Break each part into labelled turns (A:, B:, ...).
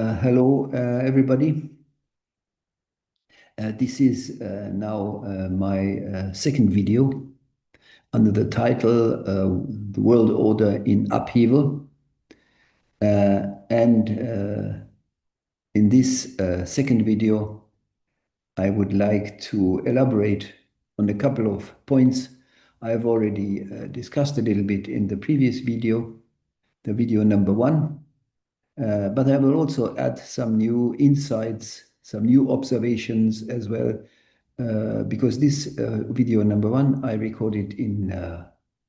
A: Hello, everybody. This is now my second video under the title The World Order in Upheaval. And in this second video, I would like to elaborate on a couple of points I've already discussed a little bit in the previous video, the video number 1. But I will also add some new insights, some new observations as well, because this video number 1 I recorded in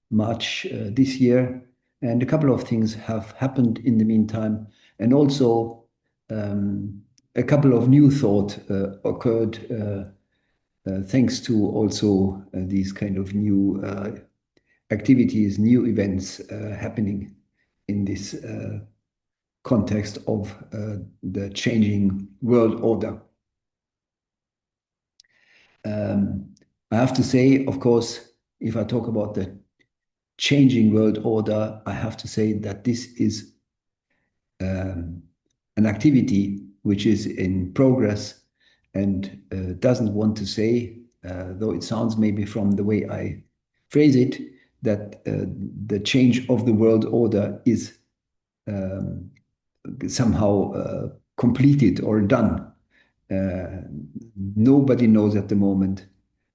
A: March this year, and a couple of things have happened in the meantime, and also a couple of new thought occurred thanks to also these kind of new activities, new events happening in this context of the changing world order. I have to say, of course, if I talk about the changing world order, I have to say that this is an activity which is in progress and doesn't want to say, though it sounds maybe from the way I phrase it, that the change of the world order is somehow completed or done. Nobody knows at the moment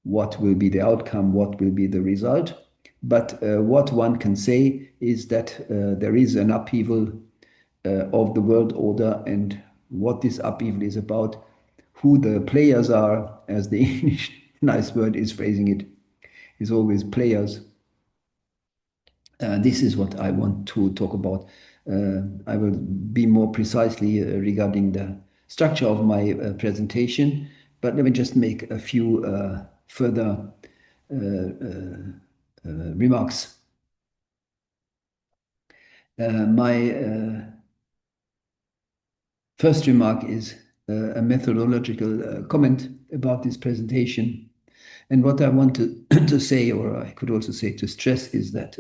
A: what will be the outcome, what will be the result. But what one can say is that there is an upheaval of the world order, and what this upheaval is about, who the players are, as the English nice word is phrasing it, is always players. This is what I want to talk about. I will be more precisely regarding the structure of my presentation, but let me just make a few further remarks. My first remark is a methodological comment about this presentation. And what I want to say, or I could also say to stress, is that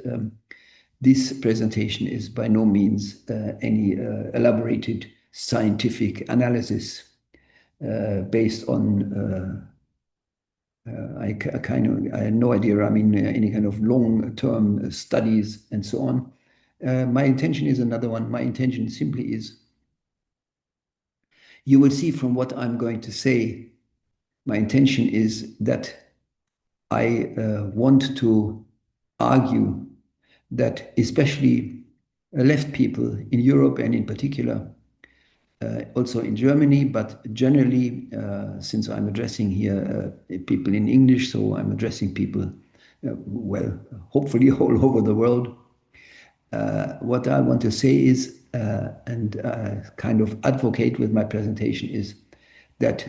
A: this presentation is by no means any elaborated scientific analysis based on, I have no idea, I mean, any kind of long-term studies and so on. My intention is another one. My intention simply is, you will see from what I'm going to say, my intention is that I want to argue that especially left people in Europe and in particular, also in Germany, but generally, since I'm addressing here people in English, so I'm addressing people, well, hopefully all over the world. What I want to say is, and kind of advocate with my presentation, is that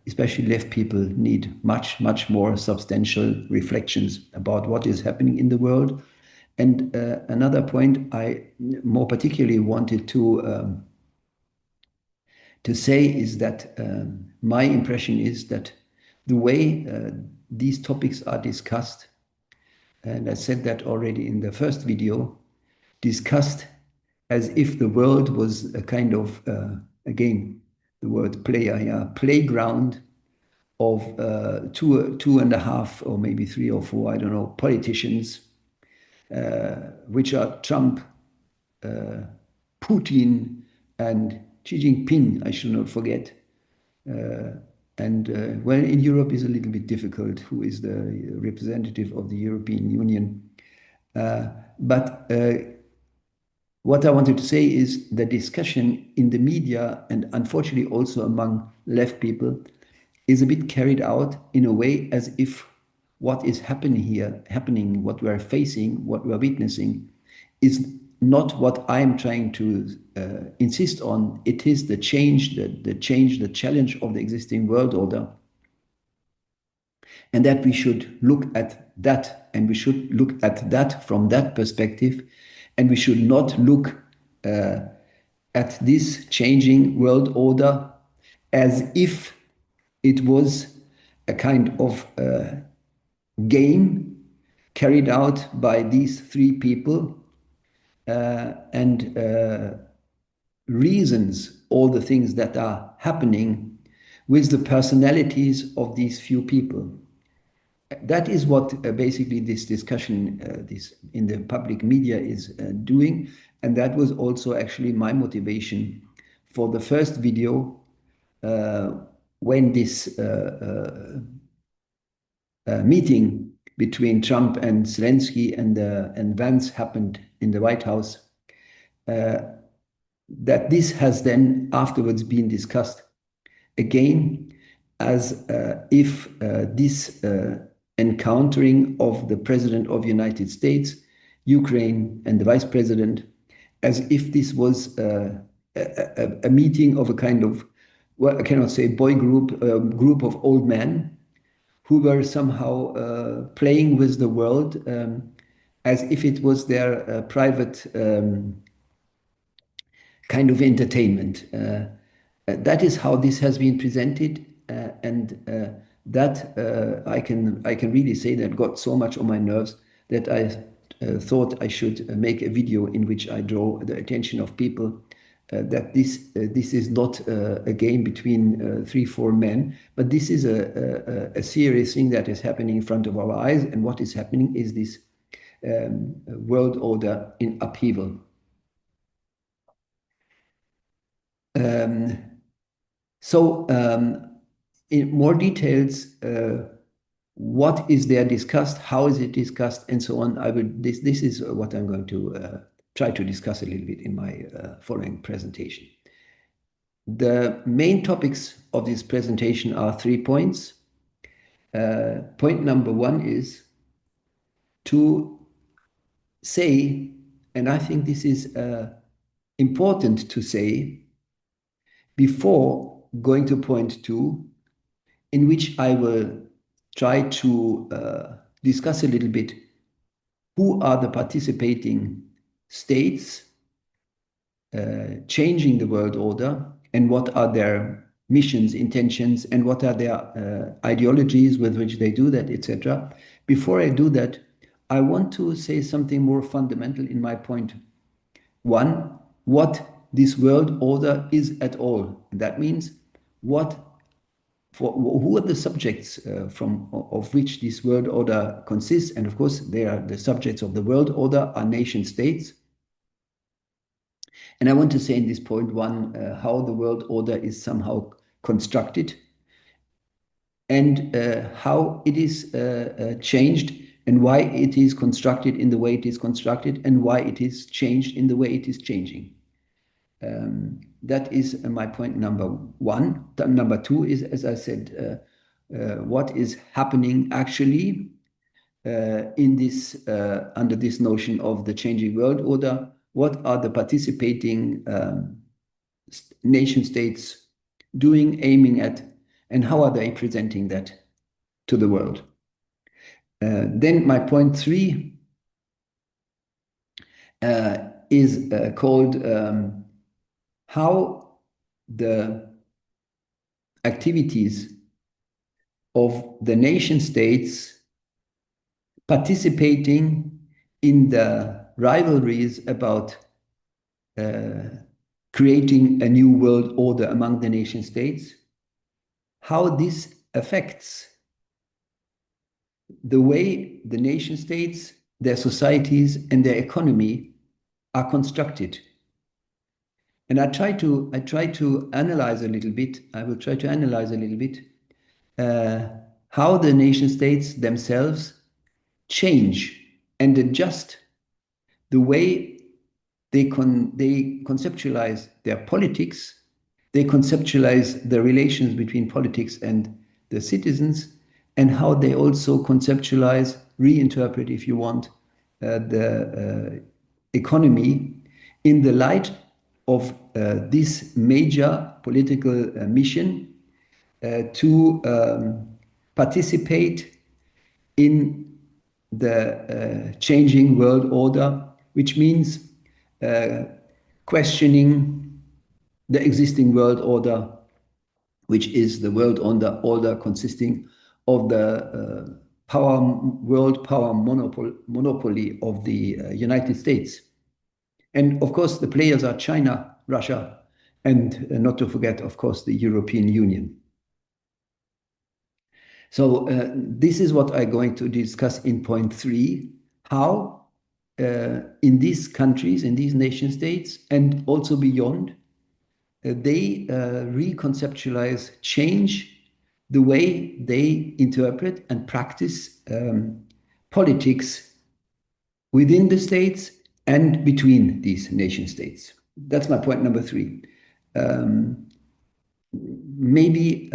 A: especially left people need much, much more substantial reflections about what is happening in the world. And another point I more particularly wanted to say is that my impression is that the way these topics are discussed, and I said that already in the first video, discussed as if the world was a kind of, again, the word player, yeah, playground of two and a half or maybe 3 or 4, I don't know, politicians, which are Trump, Putin, and Xi Jinping, I should not forget. Well, in Europe is a little bit difficult, who is the representative of the European Union. But what I wanted to say is the discussion in the media, and unfortunately also among left people, is a bit carried out in a way as if what is happening, what we are facing, what we are witnessing, is not what I'm trying to insist on. It is the change, the challenge of the existing world order. And that we should look at that, and we should look at that from that perspective, and we should not look at this changing world order as if it was a kind of game carried out by these 3 people, and reasons all the things that are happening with the personalities of these few people. That is what basically this discussion this in the public media is doing. And that was also actually my motivation for the first video when this meeting between Trump and Zelensky and Vance happened in the White House, that this has then afterwards been discussed again as if this encountering of the President of the United States, Ukraine, and the Vice President, as if this was a meeting of a kind of, well, I cannot say boy group, group of old men who were somehow playing with the world as if it was their private kind of entertainment. That is how this has been presented, and that I can really say that got so much on my nerves that I thought I should make a video in which I draw the attention of people that this is not a game between 3-4 men, but this is a serious thing that is happening in front of our eyes. And what is happening is this world order in upheaval. So in more details, what is there discussed, how is it discussed, and so on. This is what I'm going to try to discuss a little bit in my following presentation. The main topics of this presentation are 3 points. Point number 1 is to say, and I think this is important to say before going to point 2, in which I will try to discuss a little bit who are the participating states changing the world order, and what are their missions, intentions, and what are their ideologies with which they do that, etc. Before I do that, I want to say something more fundamental in my point 1, what this world order is at all. That means who are the subjects of which this world order consists. And of course, they are the subjects of the world order are nation states. And I want to say in this point 1 how the world order is somehow constructed, and how it is changed, and why it is constructed in the way it is constructed, and why it is changed in the way it is changing. That is my point number 1. Number 2 is, as I said, what is happening actually in this under this notion of the changing world order. What are the participating nation states doing, aiming at, and how are they presenting that to the world? Then my point 3 is called how the activities of the nation states participating in the rivalries about creating a new world order among the nation states, how this affects the way the nation states, their societies, and their economy are constructed. And I try to analyze a little bit. I will try to analyze a little bit how the nation states themselves change and adjust the way they conceptualize their politics, they conceptualize the relations between politics and the citizens, and how they also conceptualize, reinterpret, if you want, the economy in the light of this major political mission to participate in the changing world order, which means questioning the existing world order, which is the world order consisting of the world power monopoly of the United States. And of course, the players are China, Russia, and not to forget, of course, the European Union. So this is what I'm going to discuss in point 3, how in these countries, in these nation states, and also beyond, they reconceptualize, change the way they interpret and practice politics within the states and between these nation states. That's my point number 3. Maybe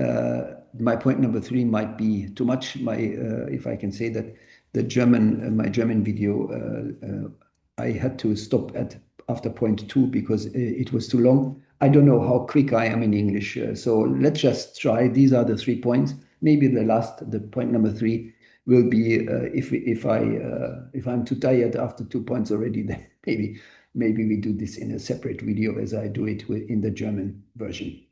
A: my point number 3 might be too much. If I can say that, my German video, I had to stop after point 2 because it was too long. I don't know how quick I am in English, so let's just try. These are the 3 points. Maybe the point number 3 will be if I'm too tired after 2 points already, then maybe we do this in a separate video as I do it in the German version.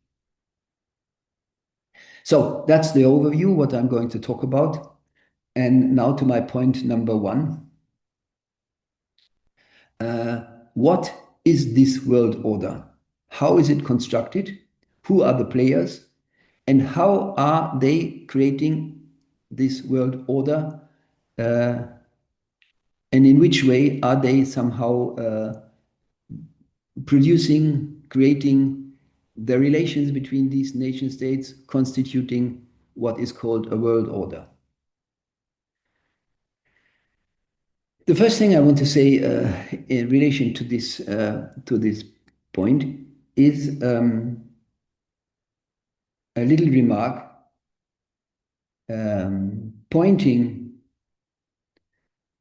A: So that's the overview, what I'm going to talk about. And now to my point number 1. What is this world order? How is it constructed? Who are the players? And how are they creating this world order? And in which way are they somehow creating the relations between these nation states, constituting what is called a world order? The first thing I want to say in relation to this point is a little remark pointing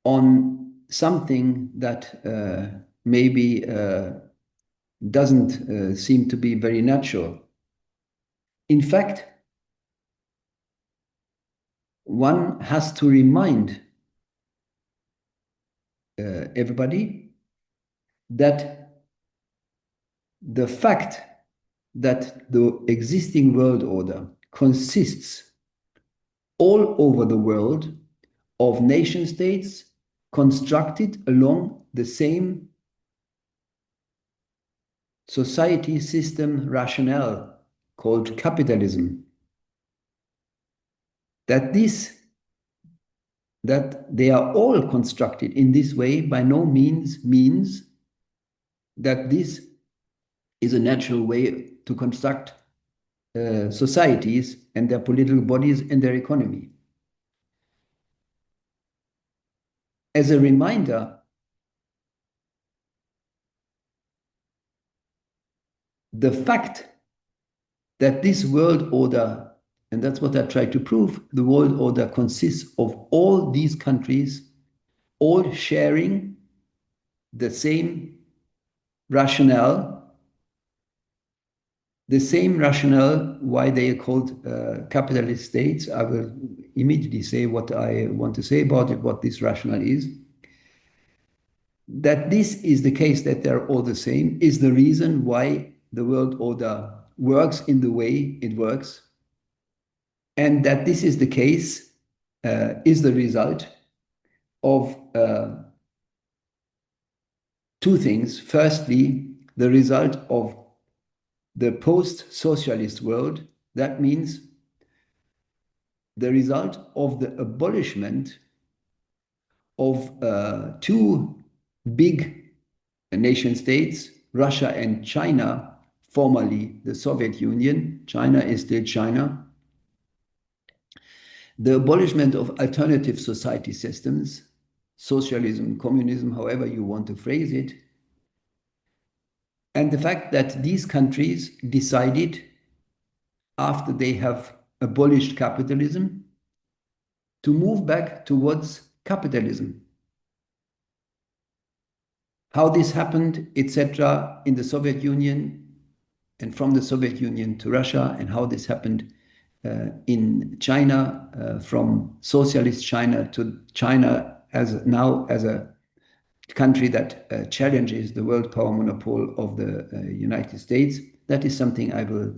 A: on something that maybe doesn't seem to be very natural. In fact, one has to remind everybody that the fact that the existing world order consists all over the world of nation states constructed along the same society system rationale called capitalism, that they are all constructed in this way by no means means that this is a natural way to construct societies and their political bodies and their economy. As a reminder, the fact that this world order, and that's what I try to prove, the world order consists of all these countries all sharing the same rationale, why they are called capitalist states. I will immediately say what I want to say about it, what this rationale is. That this is the case, that they're all the same, is the reason why the world order works in the way it works. And that this is the case is the result of 2 things. Firstly, the result of the post-socialist world. That means the result of the abolishment of 2 big nation states, Russia and China, formerly the Soviet Union. China is still China. The abolishment of alternative society systems, socialism, communism, however you want to phrase it, and the fact that these countries decided, after they have abolished capitalism, to move back towards capitalism. How this happened, etc., in the Soviet Union, and from the Soviet Union to Russia, and how this happened in China, from socialist China to China as a country that challenges the world power monopoly of the United States. That is something I will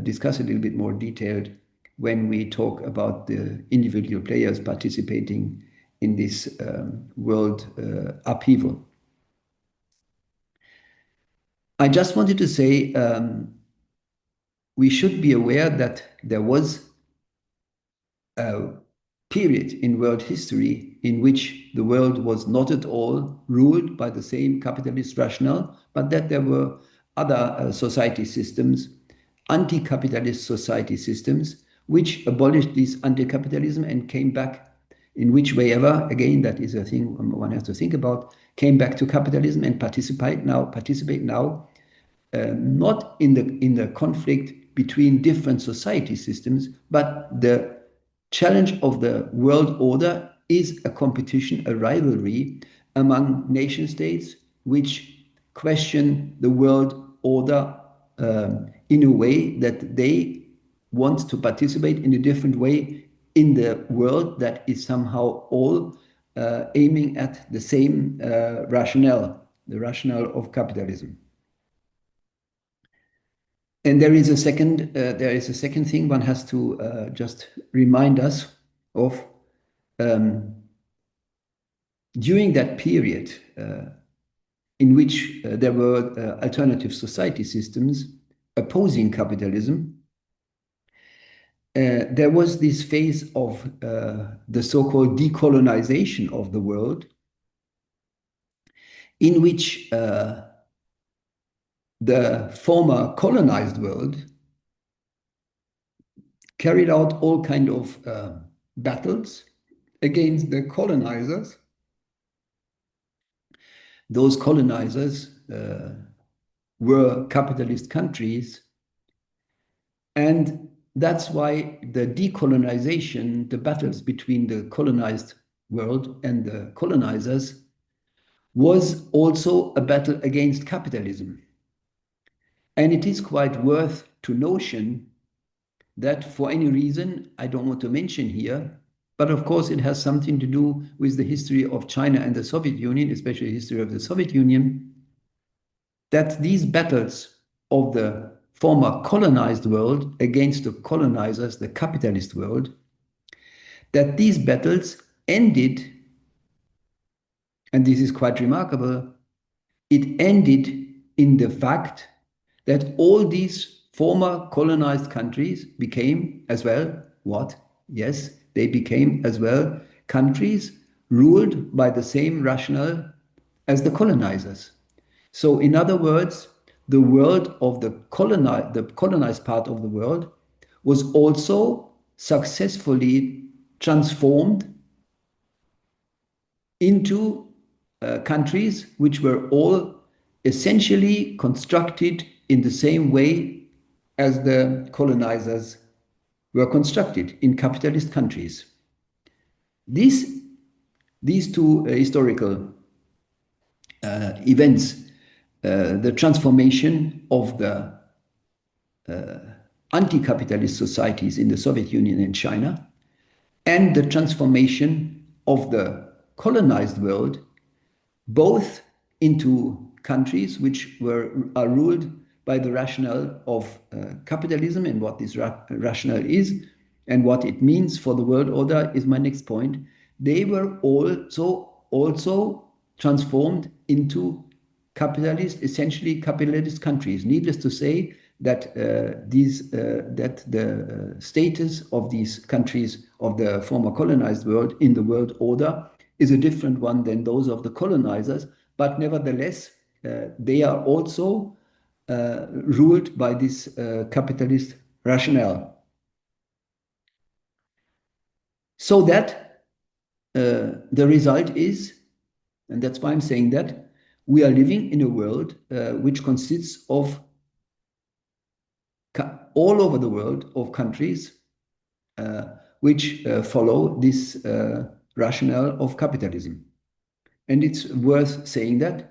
A: discuss a little bit more detailed when we talk about the individual players participating in this world upheaval. I just wanted to say we should be aware that there was a period in world history in which the world was not at all ruled by the same capitalist rationale, but that there were other society systems, anti-capitalist society systems, which abolished this anti-capitalism and came back in which way ever, again, that is a thing one has to think about, came back to capitalism and participate now not in the conflict between different society systems, but the challenge of the world order is a competition, a rivalry among nation states which question the world order in a way that they want to participate in a different way in the world that is somehow all aiming at the same rationale, the rationale of capitalism. And there is a second thing one has to just remind us of. During that period in which there were alternative society systems opposing capitalism, there was this phase of the so-called decolonization of the world, in which the former colonized world carried out all kind of battles against the colonizers. Those colonizers were capitalist countries, and that's why the decolonization, the battles between the colonized world and the colonizers, was also a battle against capitalism. And it is quite worth to notion that for any reason I don't want to mention here, but of course it has something to do with the history of China and the Soviet Union, especially the history of the Soviet Union, that these battles of the former colonized world against the colonizers, the capitalist world, that these battles ended, and this is quite remarkable, it ended in the fact that all these former colonized countries became as well what? Yes, they became as well countries ruled by the same rationale as the colonizers. So in other words, the world of the colonized part of the world was also successfully transformed into countries which were all essentially constructed in the same way as the colonizers were constructed in capitalist countries. These two historical events, the transformation of the anti-capitalist societies in the Soviet Union and China, and the transformation of the colonized world, both into countries which are ruled by the rationale of capitalism, and what this rationale is and what it means for the world order is my next point. They were also transformed into essentially capitalist countries. Needless to say that that the status of these countries of the former colonized world in the world order is a different one than those of the colonizers, but nevertheless, they are also ruled by this capitalist rationale. So that the result is, and that's why I'm saying that, we are living in a world which consists of all over the world of countries which follow this rationale of capitalism. And it's worth saying that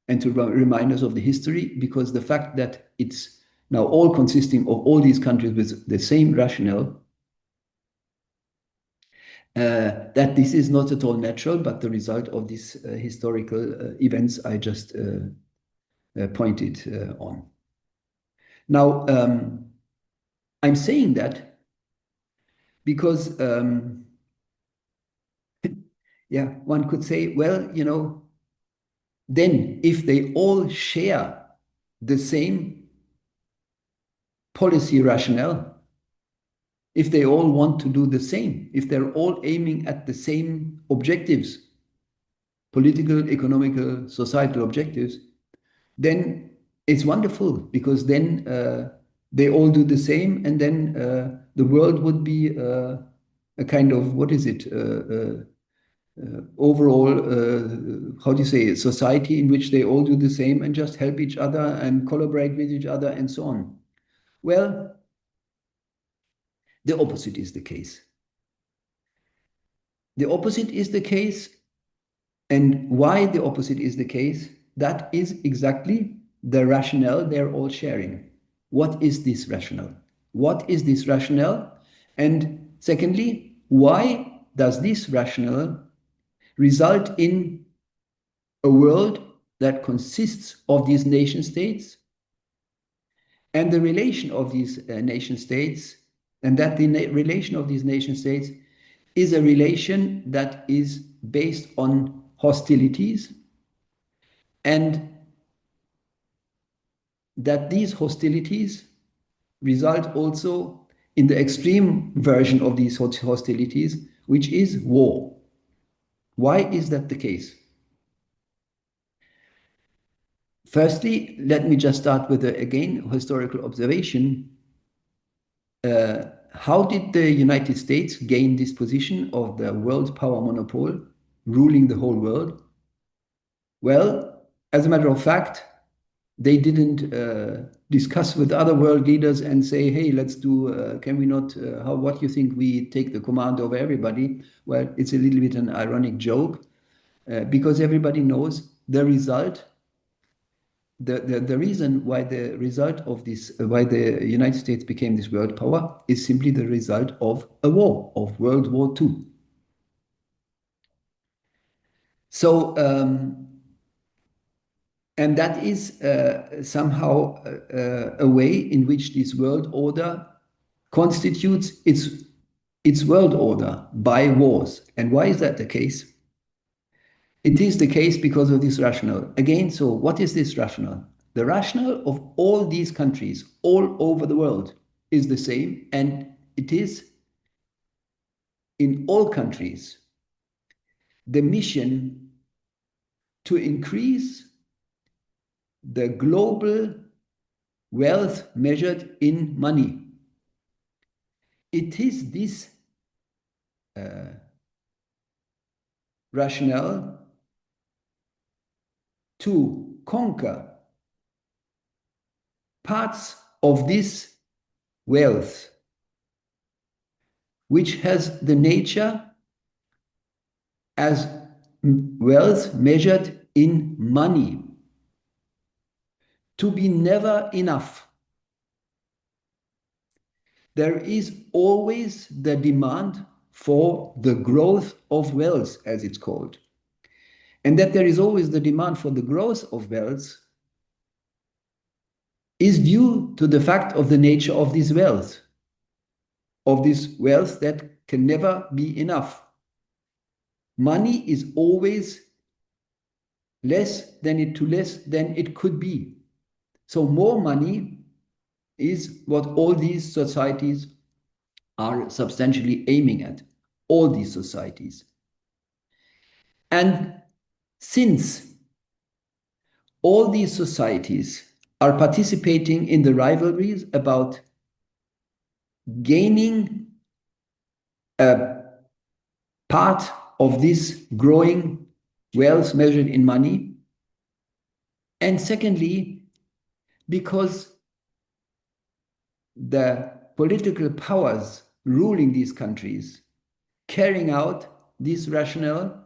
A: and to remind us of the history, because the fact that it's now all consisting of all these countries with the same rationale, that this is not at all natural, but the result of these historical events I just pointed on. Now, I'm saying that because, yeah, one could say, well, then if they all share the same policy rationale, if they all want to do the same, if they're all aiming at the same objectives, political, economical, societal objectives, then it's wonderful, because then they all do the same, and then the world would be a kind of, what is it, overall, how do you say, a society in which they all do the same and just help each other and collaborate with each other and so on. Well, the opposite is the case. The opposite is the case, and why the opposite is the case, that is exactly the rationale they're all sharing. What is this rationale? What is this rationale? And secondly, why does this rationale result in a world that consists of these nation states, and the relation of these nation states, and that the relation of these nation states is a relation that is based on hostilities, and that these hostilities result also in the extreme version of these hostilities, which is war. Why is that the case? Firstly, let me just start with, again, historical observation. How did the United States gain this position of the world power monopole, ruling the whole world? Well, as a matter of fact, they didn't discuss with other world leaders and say, hey, let's do, can we not, what do you think we take the command over everybody? Well, it's a little bit an ironic joke, because everybody knows the result. The reason why the result of this, why the United States became this world power, is simply the result of a war, of World War II. So, and that is somehow a way in which this world order constitutes its world order by wars. And why is that the case? It is the case because of this rationale. Again, so what is this rationale? The rationale of all these countries all over the world is the same, and it is in all countries the mission to increase the global wealth measured in money. It is this rationale to conquer parts of this wealth which has the nature as wealth measured in money, to be never enough. There is always the demand for the growth of wealth, as it's called. And that there is always the demand for the growth of wealth is due to the fact of the nature of this wealth that can never be enough. Money is always less than it could be. So more money is what all these societies are substantially aiming at, all these societies. And since all these societies are participating in the rivalries about gaining a part of this growing wealth measured in money, and secondly, because the political powers ruling these countries, carrying out this rationale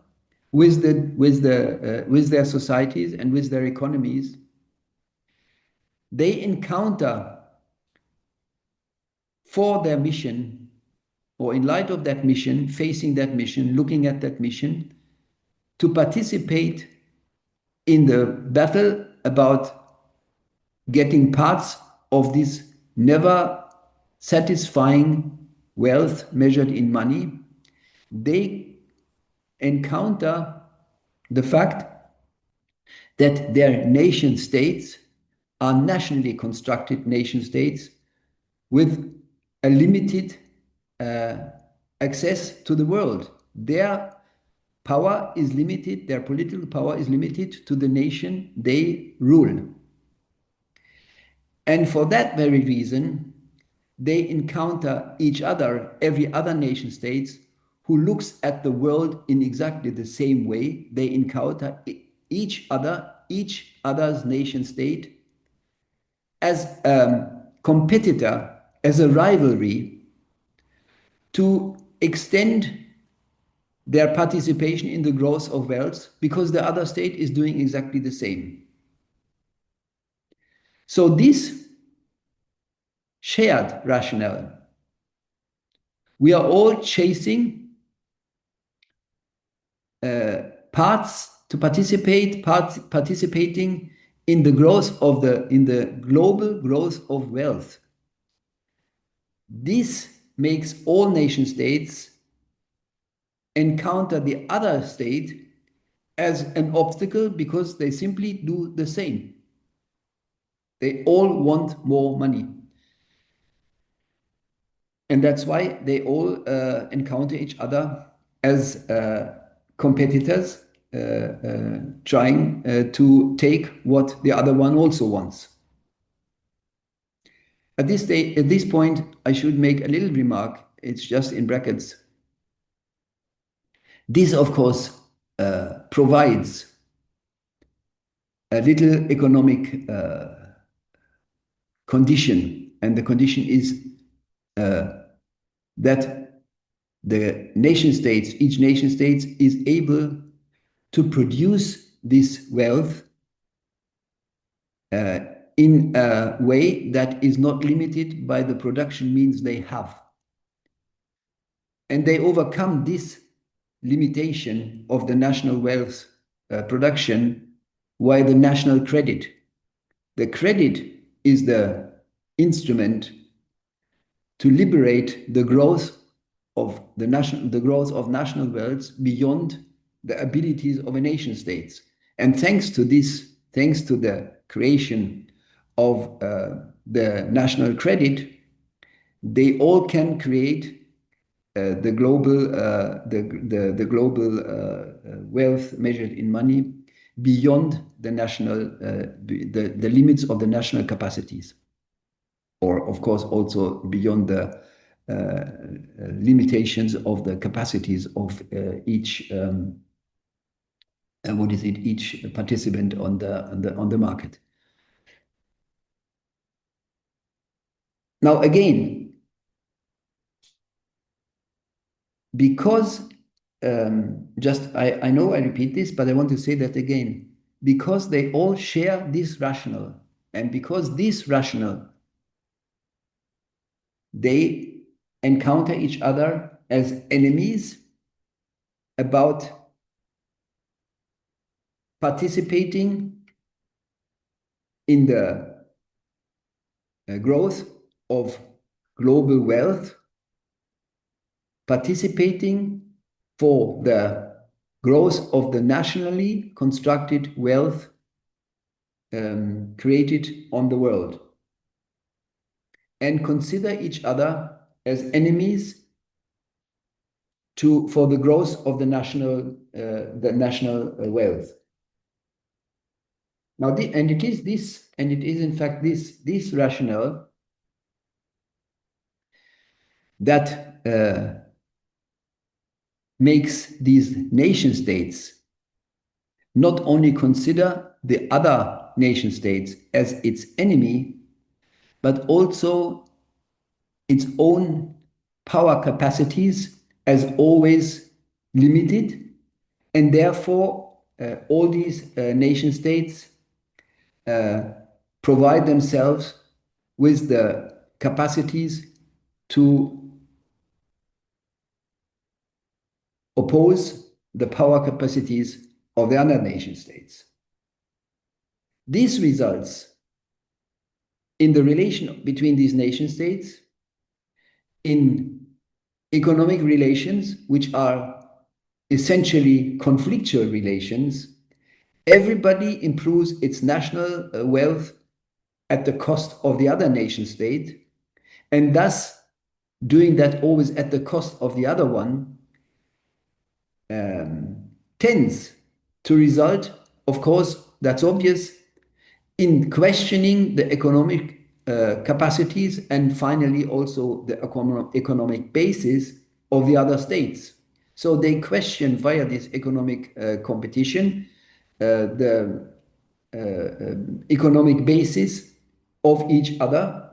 A: with their societies and with their economies, they encounter for their mission, or in light of that mission, facing that mission, looking at that mission, to participate in the battle about getting parts of this never satisfying wealth measured in money, they encounter the fact that their nation states are nationally constructed nation states with a limited access to the world. Their power is limited, their political power is limited to the nation they rule. And for that very reason, they encounter each other, every other nation states, who looks at the world in exactly the same way. They encounter each other's nation state as a competitor, as a rivalry, to extend their participation in the growth of wealth, because the other state is doing exactly the same. So this shared rationale, we are all chasing parts to participating in the growth of in the global growth of wealth. This makes all nation states encounter the other state as an obstacle, because they simply do the same. They all want more money. And that's why they all encounter each other as competitors, trying to take what the other one also wants. At this point, I should make a little remark. It's just in brackets. This, of course, provides a little economic condition, and the condition is that the nation states, each nation state is able to produce this wealth in a way that is not limited by the production means they have. And they overcome this limitation of the national wealth production via the national credit. The credit is the instrument to liberate the growth of national wealth beyond the abilities of a nation states. And thanks to this, thanks to the creation of the national credit, they all can create the global wealth measured in money beyond the national the limits of the national capacities, or of course also beyond the limitations of the capacities of each each participant on the market. Now again, because I know I repeat this, but I want to say that again, because they all share this rationale, and because this rationale, they encounter each other as enemies about participating in the growth of global wealth, participating for the growth of the nationally constructed wealth created on the world, and consider each other as enemies for the growth of the national wealth. Now, it is in fact this rationale that makes these nation states not only consider the other nation states as its enemy, but also its own power capacities as always limited, and therefore all these nation states provide themselves with the capacities to oppose the power capacities of the other nation states. This results in the relation between these nation states in economic relations, which are essentially conflictual relations. Everybody improves its national wealth at the cost of the other nation state, and thus doing that always at the cost of the other one, tends to result, of course, that's obvious, in questioning the economic capacities and finally also the economic basis of the other states. So they question via this economic competition the economic basis of each other,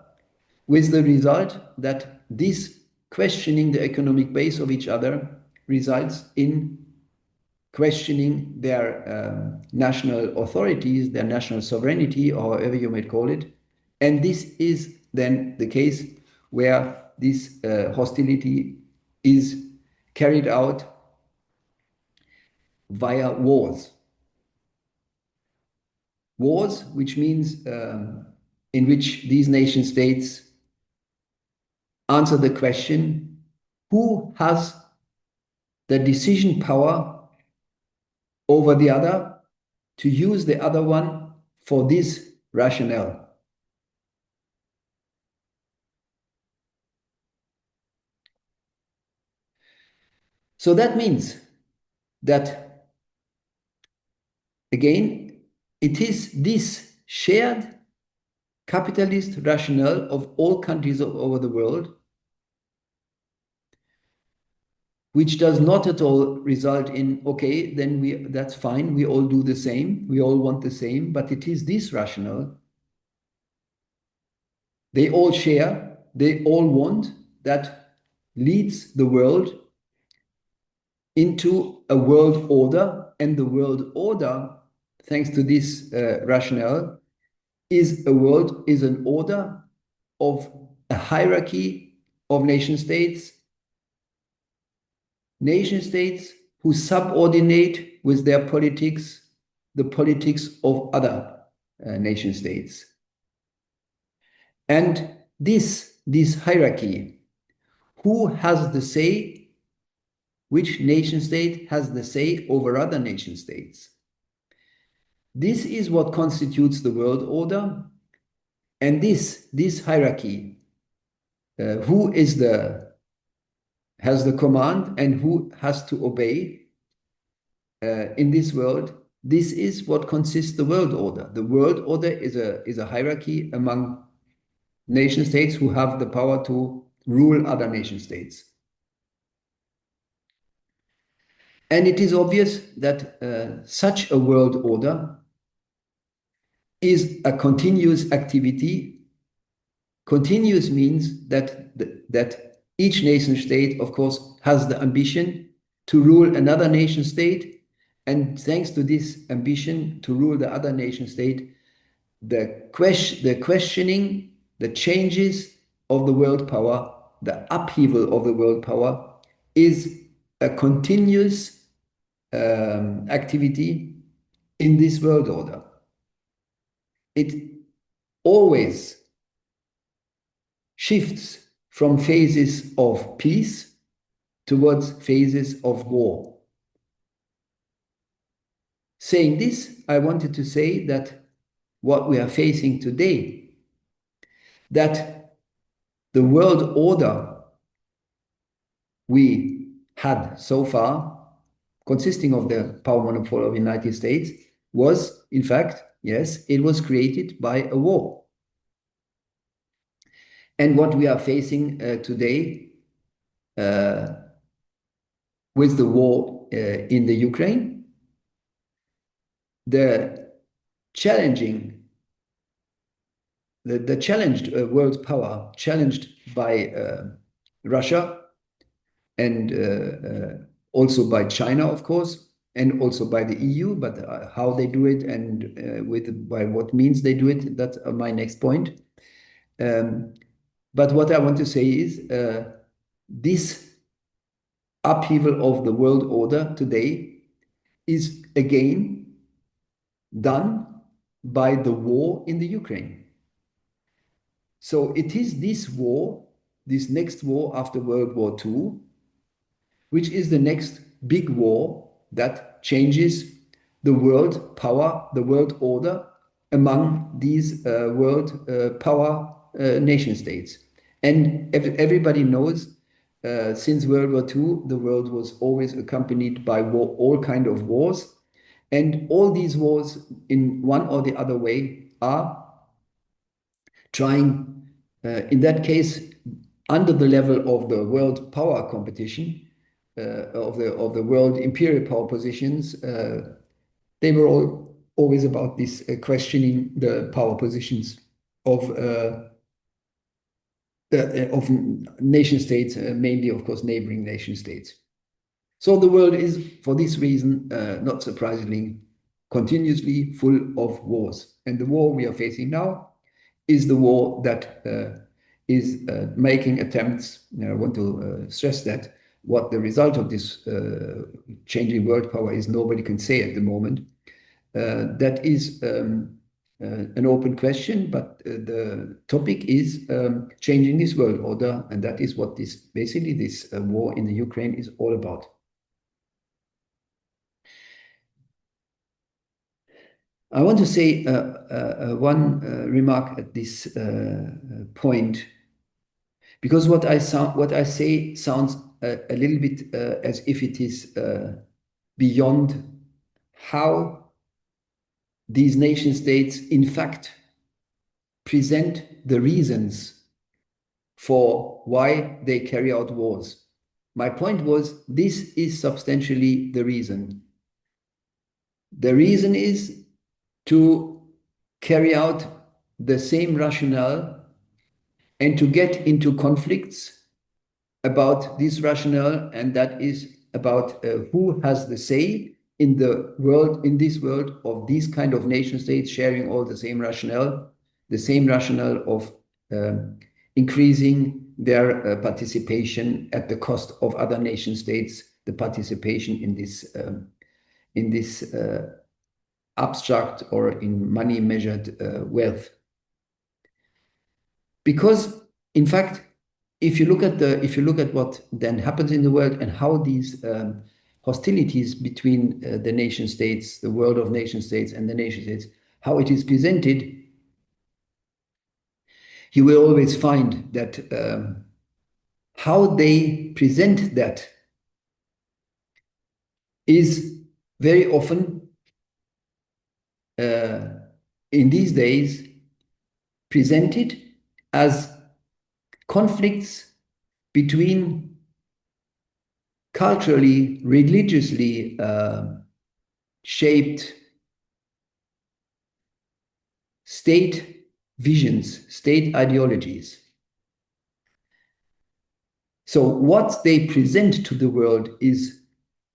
A: with the result that this questioning the economic base of each other results in questioning their national authorities, their national sovereignty, or however you might call it. And this is then the case where this hostility is carried out via wars. Wars, which means in which these nation states answer the question, who has the decision power over the other to use the other one for this rationale? So that means that, again, it is this shared capitalist rationale of all countries over the world, which does not at all result in, okay, then that's fine, we all do the same, we all want the same, but it is this rationale. They all share, they all want, that leads the world into a world order, and the world order, thanks to this rationale, is an order of a hierarchy of nation states who subordinate with their politics the politics of other nation states. And this hierarchy, who has the say, which nation state has the say over other nation states? This is what constitutes the world order. And this hierarchy, who has the command and who has to obey in this world, this is what consists the world order. The world order is a hierarchy among nation states who have the power to rule other nation states. And it is obvious that such a world order is a continuous activity. Continuous means that each nation state, of course, has the ambition to rule another nation state. And thanks to this ambition to rule the other nation state, the questioning, the changes of the world power, the upheaval of the world power is a continuous activity in this world order. It always shifts from phases of peace towards phases of war. Saying this, I wanted to say that what we are facing today, that the world order we had so far, consisting of the power monopoly of the United States, was, in fact, yes, it was created by a war. And what we are facing today with the war in the Ukraine, the challenged world power, challenged by Russia and also by China, of course, and also by the EU, but how they do it and by what means they do it, that's my next point. But what I want to say is this upheaval of the world order today is again done by the war in the Ukraine. So it is this war, this next war after World War II, which is the next big war that changes the world power, the world order, among these world power nation states. And everybody knows since World War II, the world was always accompanied by war, all kind of wars. And all these wars, in one or the other way, are trying, in that case, under the level of the world power competition, of the world imperial power positions, they were all always about this questioning the power positions of nation states, mainly, of course, neighboring nation states. So the world is, for this reason, not surprisingly, continuously full of wars. And the war we are facing now is the war that is making attempts. I want to stress that what the result of this changing world power is, nobody can say at the moment. That is an open question, but the topic is changing this world order, and that is what this basically this war in the Ukraine is all about. I want to say one remark at this point, because what I say sounds a little bit as if it is beyond how these nation states, in fact, present the reasons for why they carry out wars. My point was, this is substantially the reason. The reason is to carry out the same rationale and to get into conflicts about this rationale, and that is about who has the say in the world, in this world of these kind of nation states sharing all the same rationale of increasing their participation at the cost of other nation states, the participation in this abstract or in money measured wealth. Because, in fact, if you look at what then happens in the world and how these hostilities between the nation states, the world of nation states and the nation states, how it is presented, you will always find that how they present that is very often in these days presented as conflicts between culturally, religiously shaped state visions, state ideologies. So what they present to the world is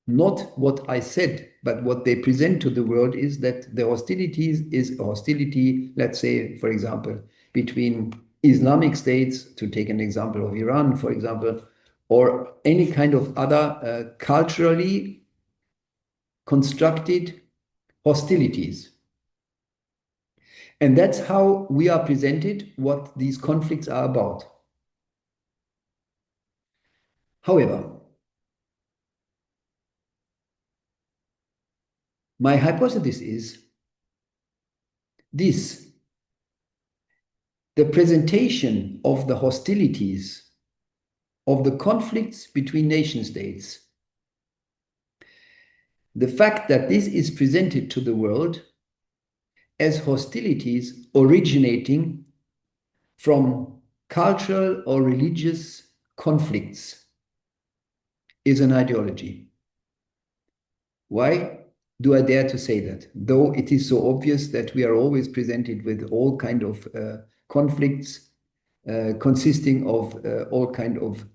A: not what I said, but what they present to the world is that the hostilities is a hostility, let's say, for example, between Islamic states, to take an example of Iran, for example, or any kind of other culturally constructed hostilities. And that's how we are presented what these conflicts are about. However, my hypothesis is this: the presentation of the hostilities, of the conflicts between nation states, the fact that this is presented to the world as hostilities originating from cultural or religious conflicts is an ideology. Why do I dare to say that? Though it is so obvious that we are always presented with all kind of conflicts consisting of all kind of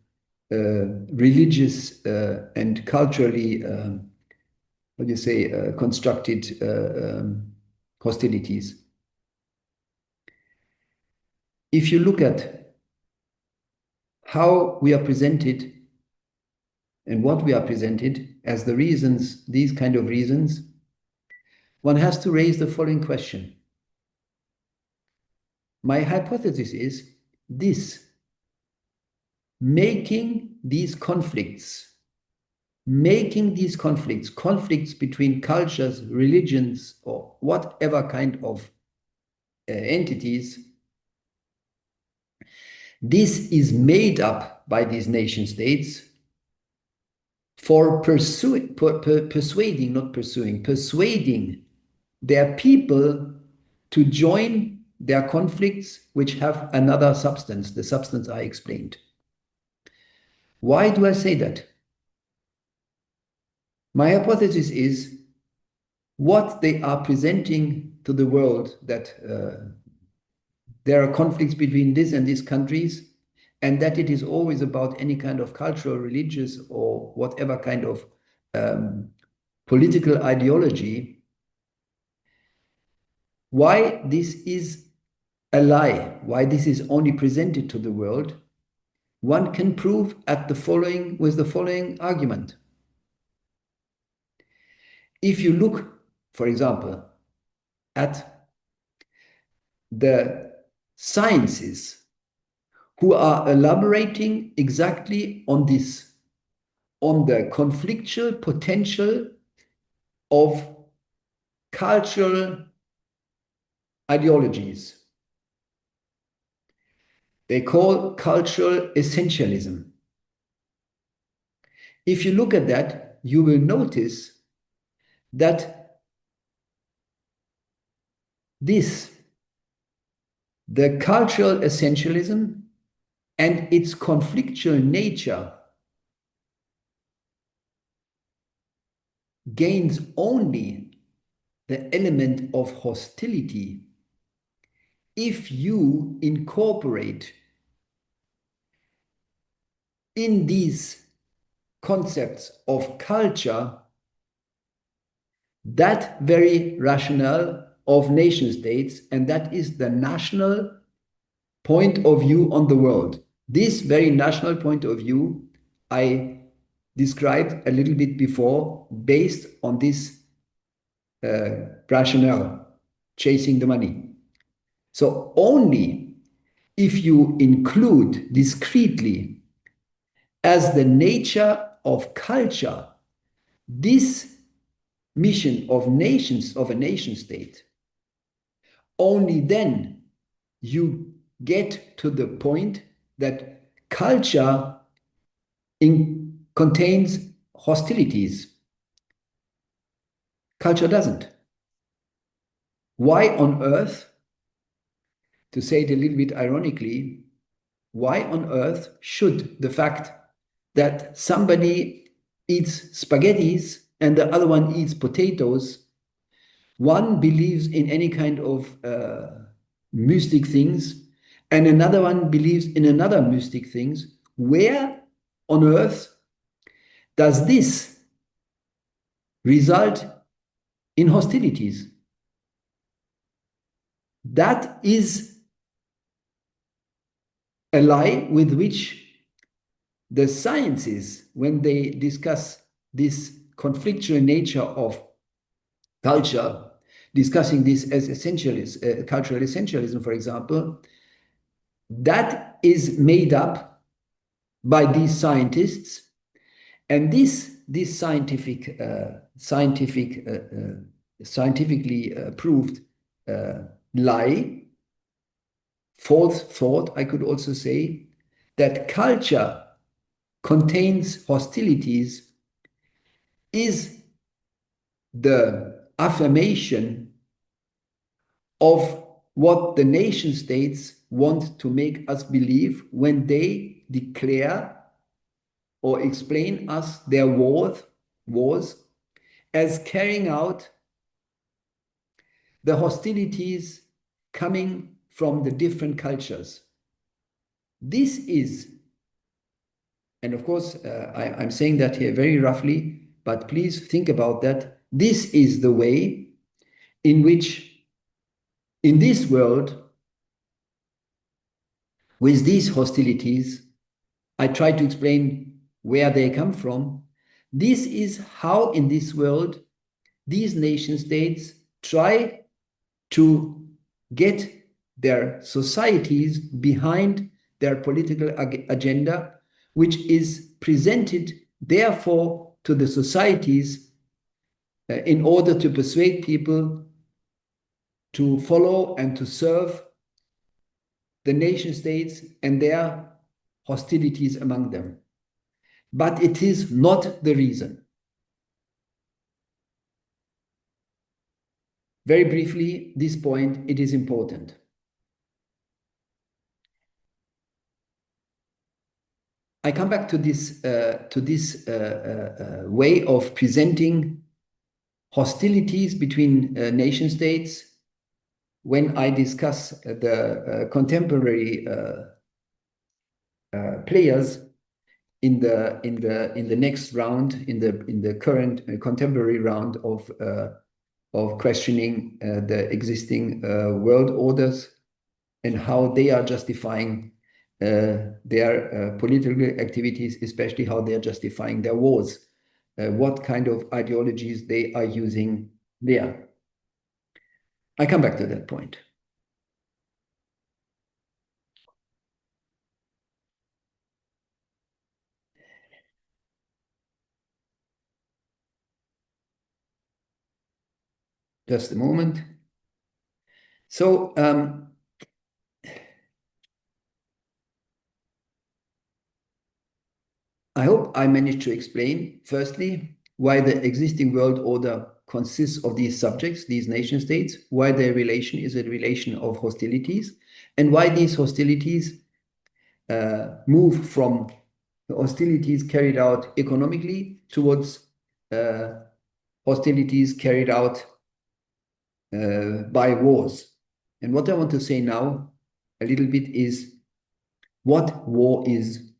A: religious and culturally, constructed hostilities. If you look at how we are presented and what we are presented as the reasons, these kind of reasons, one has to raise the following question. My hypothesis is this: making these conflicts between cultures, religions, or whatever kind of entities, this is made up by these nation states for persuading, not pursuing, persuading their people to join their conflicts which have another substance, the substance I explained. Why do I say that? My hypothesis is what they are presenting to the world, that there are conflicts between this and these countries, and that it is always about any kind of cultural, religious, or whatever kind of political ideology. Why this is a lie, why this is only presented to the world, one can prove with the following argument. If you look, for example, at the sciences who are elaborating exactly on this, on the conflictual potential of cultural ideologies. They call cultural essentialism. If you look at that, you will notice that the cultural essentialism and its conflictual nature gains only the element of hostility if you incorporate in these concepts of culture that very rationale of nation states, and that is the national point of view on the world. This very national point of view I described a little bit before, based on this rationale, chasing the money. So only if you include discreetly as the nature of culture this mission of nations, of a nation state, only then you get to the point that culture contains hostilities. Culture doesn't. Why on earth, to say it a little bit ironically, why on earth should the fact that somebody eats spaghettis and the other one eats potatoes, one believes in any kind of mystic things and another one believes in another mystic things, where on earth does this result in hostilities? That is a lie with which the sciences, when they discuss this conflictual nature of culture, discussing this as essentialist, cultural essentialism, for example, that is made up by these scientists, and this scientifically proved lie, false thought, I could also say, that culture contains hostilities, is the affirmation of what the nation states want to make us believe when they declare or explain us their wars as carrying out the hostilities coming from the different cultures. This is, and of course, I'm saying that here very roughly, but please think about that. This is the way in which, in this world, with these hostilities, I try to explain where they come from. This is how, in this world, these nation states try to get their societies behind their political agenda, which is presented, therefore, to the societies in order to persuade people to follow and to serve the nation states and their hostilities among them. But it is not the reason. Very briefly, this point, it is important. I come back to this way of presenting hostilities between nation states when I discuss the contemporary players in the next round, in the current contemporary round of questioning the existing world orders and how they are justifying their political activities, especially how they are justifying their wars, what kind of ideologies they are using there. I come back to that point. Just a moment. So I hope I managed to explain, firstly, why the existing world order consists of these subjects, these nation states, why their relation is a relation of hostilities, and why these hostilities move from hostilities carried out economically towards hostilities carried out by wars. And what I want to say now a little bit is what war is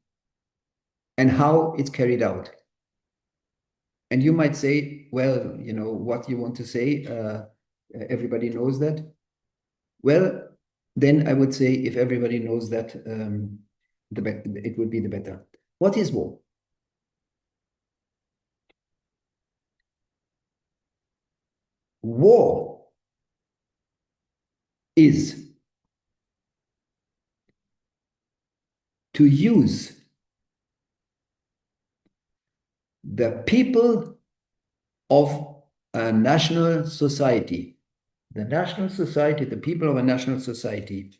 A: and how it's carried out. And you might say, well, you know, what you want to say, everybody knows that. Well, then I would say if everybody knows that, it would be the better. What is war? War is to use the people of a national society, the national society, the people of a national society,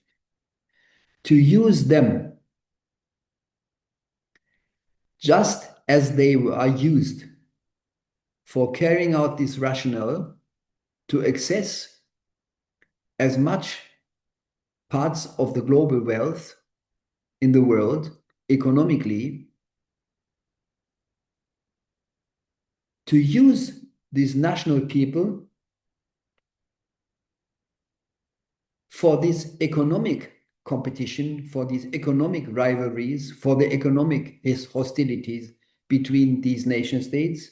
A: to use them just as they are used for carrying out this rationale to access as much parts of the global wealth in the world economically, to use these national people for this economic competition, for these economic rivalries, for the economic hostilities between these nation states,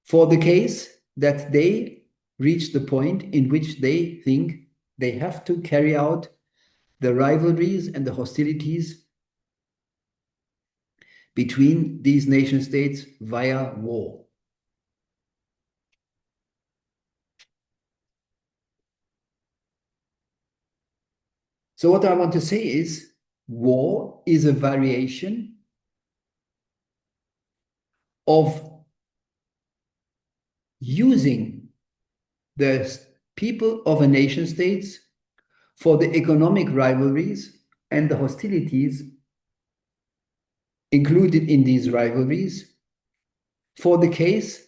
A: for the case that they reach the point in which they think they have to carry out the rivalries and the hostilities between these nation states via war. So what I want to say is war is a variation of using the people of a nation states for the economic rivalries and the hostilities included in these rivalries, for the case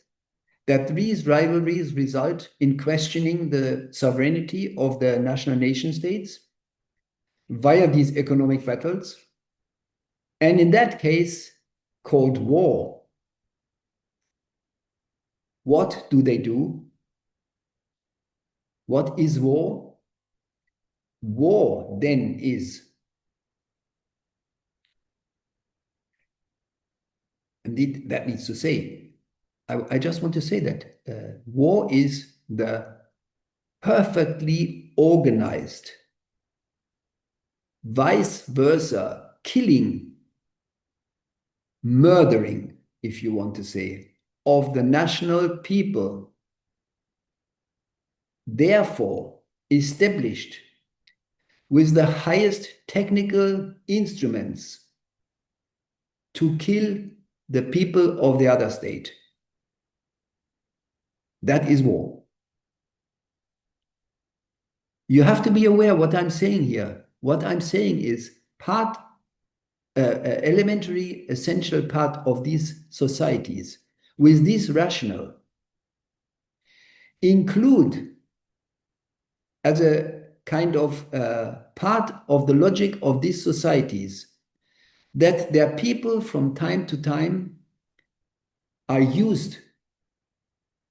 A: that these rivalries result in questioning the sovereignty of the national nation states via these economic battles, and in that case, called war. What do they do? What is war? War then is, indeed, that needs to say, I just want to say that war is the perfectly organized, vice versa, killing, murdering, if you want to say, of the national people, therefore established with the highest technical instruments to kill the people of the other state. That is war. You have to be aware what I'm saying here. What I'm saying is elementary, essential part of these societies with this rationale include as a kind of part of the logic of these societies that their people from time to time are used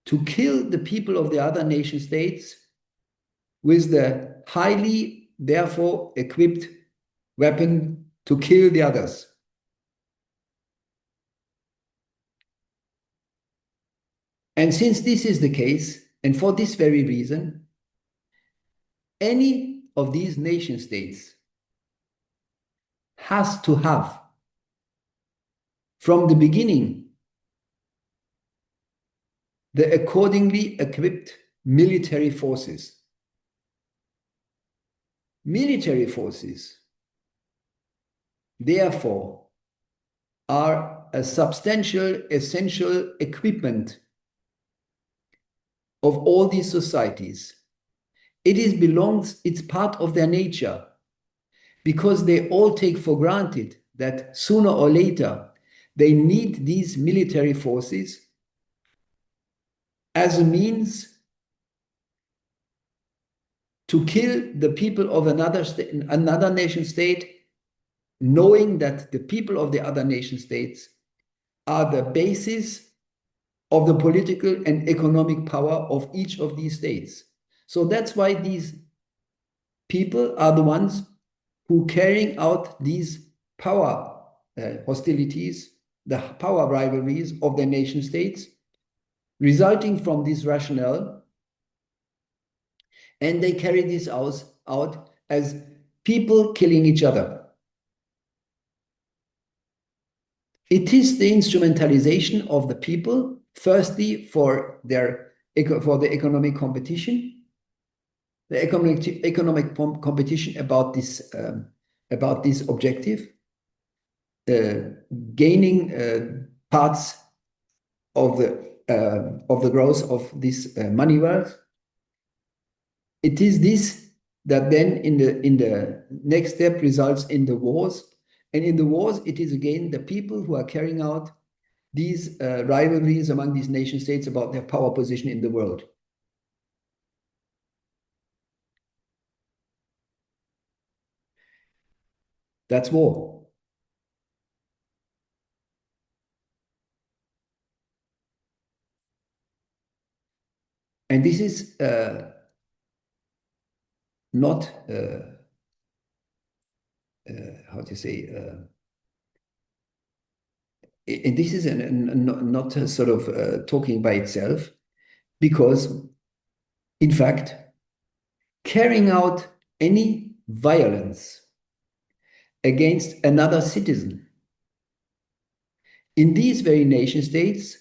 A: to kill the people of the other nation states with the highly, therefore, equipped weapon to kill the others. And since this is the case, and for this very reason, any of these nation states has to have, from the beginning, the accordingly equipped military forces. Military forces, therefore, are a substantial, essential equipment of all these societies. It's part of their nature, because they all take for granted that sooner or later they need these military forces as a means to kill the people of another nation state, knowing that the people of the other nation states are the basis of the political and economic power of each of these states. So that's why these people are the ones who carrying out these power hostilities, the power rivalries of the nation states, resulting from this rationale. And they carry this out as people killing each other. It is the instrumentalization of the people, firstly for the economic competition, the economic competition about this objective, gaining parts of the growth of this money wealth. It is this that then in the next step results in the wars. And in the wars, it is again the people who are carrying out these rivalries among these nation states about their power position in the world. That's war. And this is not, how to say, and this is not sort of talking by itself, because in fact, carrying out any violence against another citizen in these very nation states,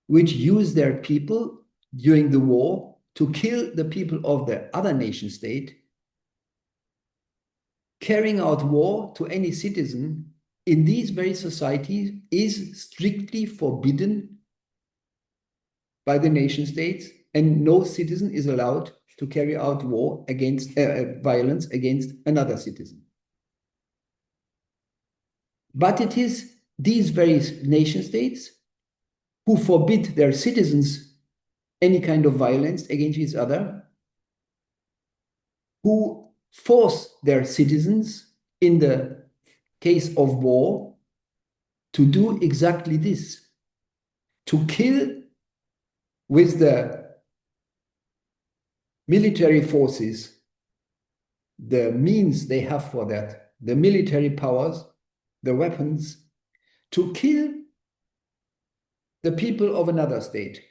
A: which use their people during the war to kill the people of the other nation state, carrying out war to any citizen in these very societies is strictly forbidden by the nation states, and no citizen is allowed to carry out war against violence against another citizen. But it is these very nation states who forbid their citizens any kind of violence against each other, who force their citizens, in the case of war, to do exactly this, to kill with the military forces, the means they have for that, the military powers, the weapons, to kill the people of another state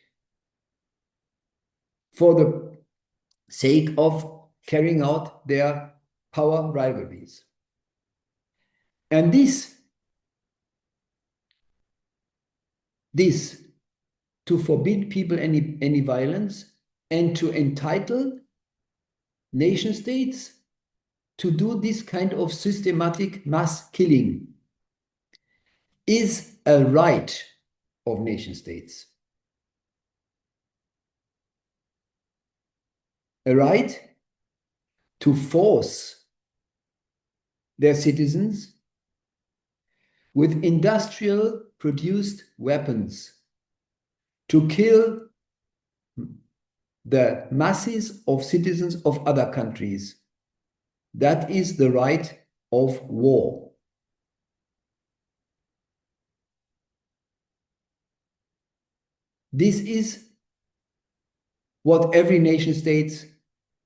A: for the sake of carrying out their power rivalries. And this to forbid people any violence and to entitle nation states to do this kind of systematic mass killing is a right of nation states. A right to force their citizens with industrial produced weapons to kill the masses of citizens of other countries. That is the right of war. This is what every nation state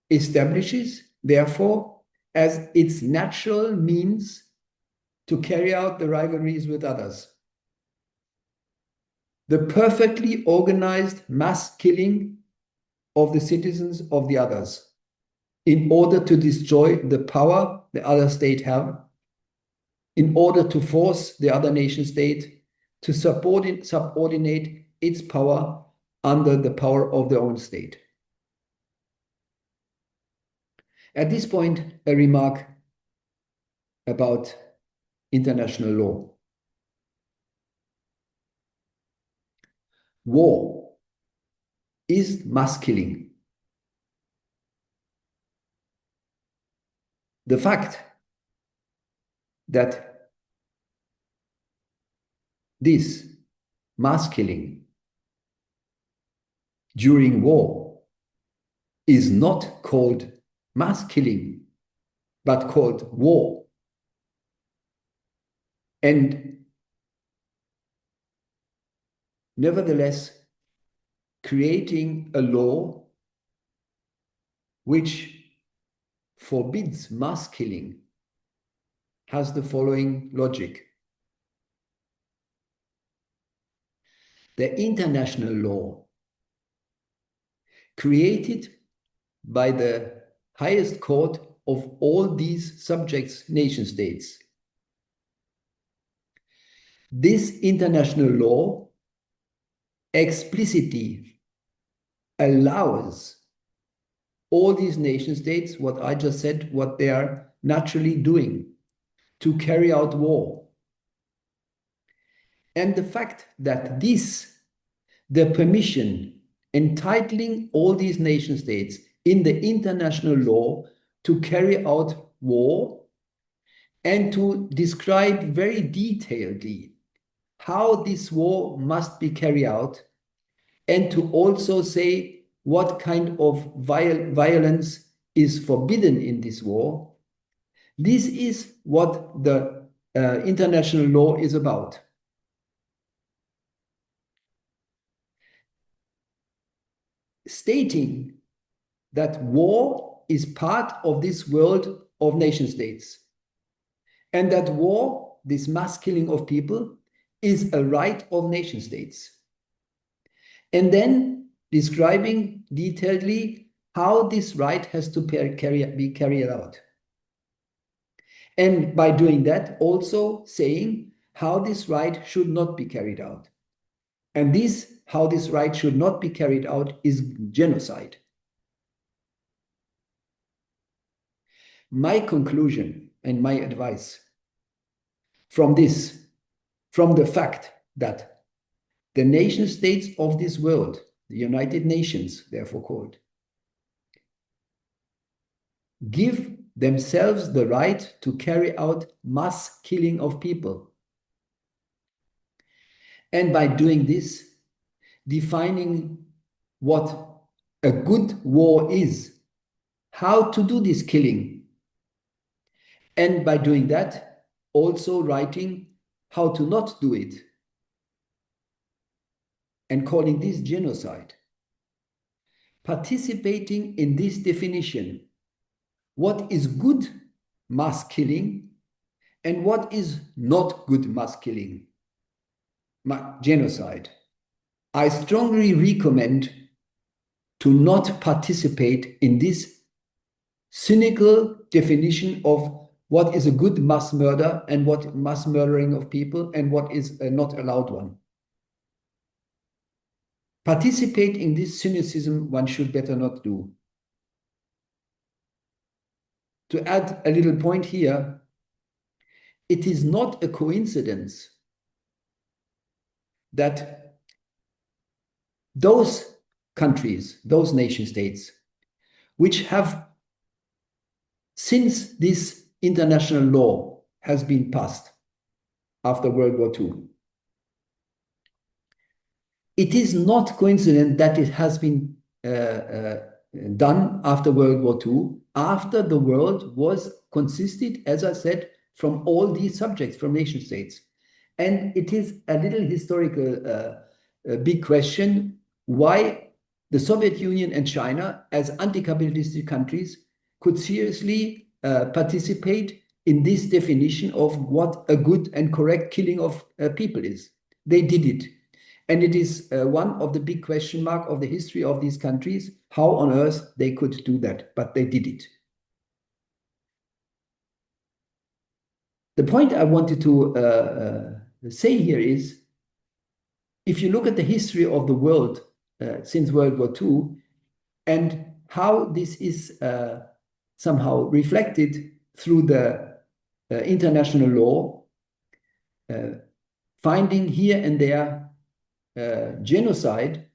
A: establishes, therefore, as its natural means to carry out the rivalries with others. The perfectly organized mass killing of the citizens of the others in order to destroy the power the other state have, in order to force the other nation state to subordinate its power under the power of their own state. At this point, a remark about international law. War is mass killing. The fact that this mass killing during war is not called mass killing, but called war. And nevertheless, creating a law which forbids mass killing has the following logic. The international law created by the highest court of all these subjects nation states. This international law explicitly allows all these nation states, what I just said, what they are naturally doing, to carry out war. And the fact that the permission entitling all these nation states in the international law to carry out war and to describe very detailedly how this war must be carried out, and to also say what kind of violence is forbidden in this war. This is what the international law is about. Stating that war is part of this world of nation states, and that war, this mass killing of people, is a right of nation states. And then describing detailedly how this right has to be carried out. And by doing that, also saying how this right should not be carried out. And how this right should not be carried out is genocide. My conclusion and my advice from the fact that the nation states of this world, the United Nations, therefore called, give themselves the right to carry out mass killing of people. And by doing this, defining what a good war is, how to do this killing. And by doing that, also writing how to not do it, and calling this genocide. Participating in this definition, what is good mass killing and what is not good mass killing, genocide. I strongly recommend to not participate in this cynical definition of what is a good mass murder and what mass murdering of people and what is a not allowed one. Participate in this cynicism one should better not do. To add a little point here, it is not a coincidence that those countries, those nation states, which have since this international law has been passed after World War II, it is not coincident that it has been done after World War II, after the world was consisted, as I said, from all these subjects, from nation states. And it is a little historical big question why the Soviet Union and China, as anti-capitalistic countries, could seriously participate in this definition of what a good and correct killing of people is. They did it. And it is one of the big question mark of the history of these countries, how on earth they could do that, but they did it. The point I wanted to say here is, if you look at the history of the world since World War II and how this is somehow reflected through the international law, finding here and there genocide,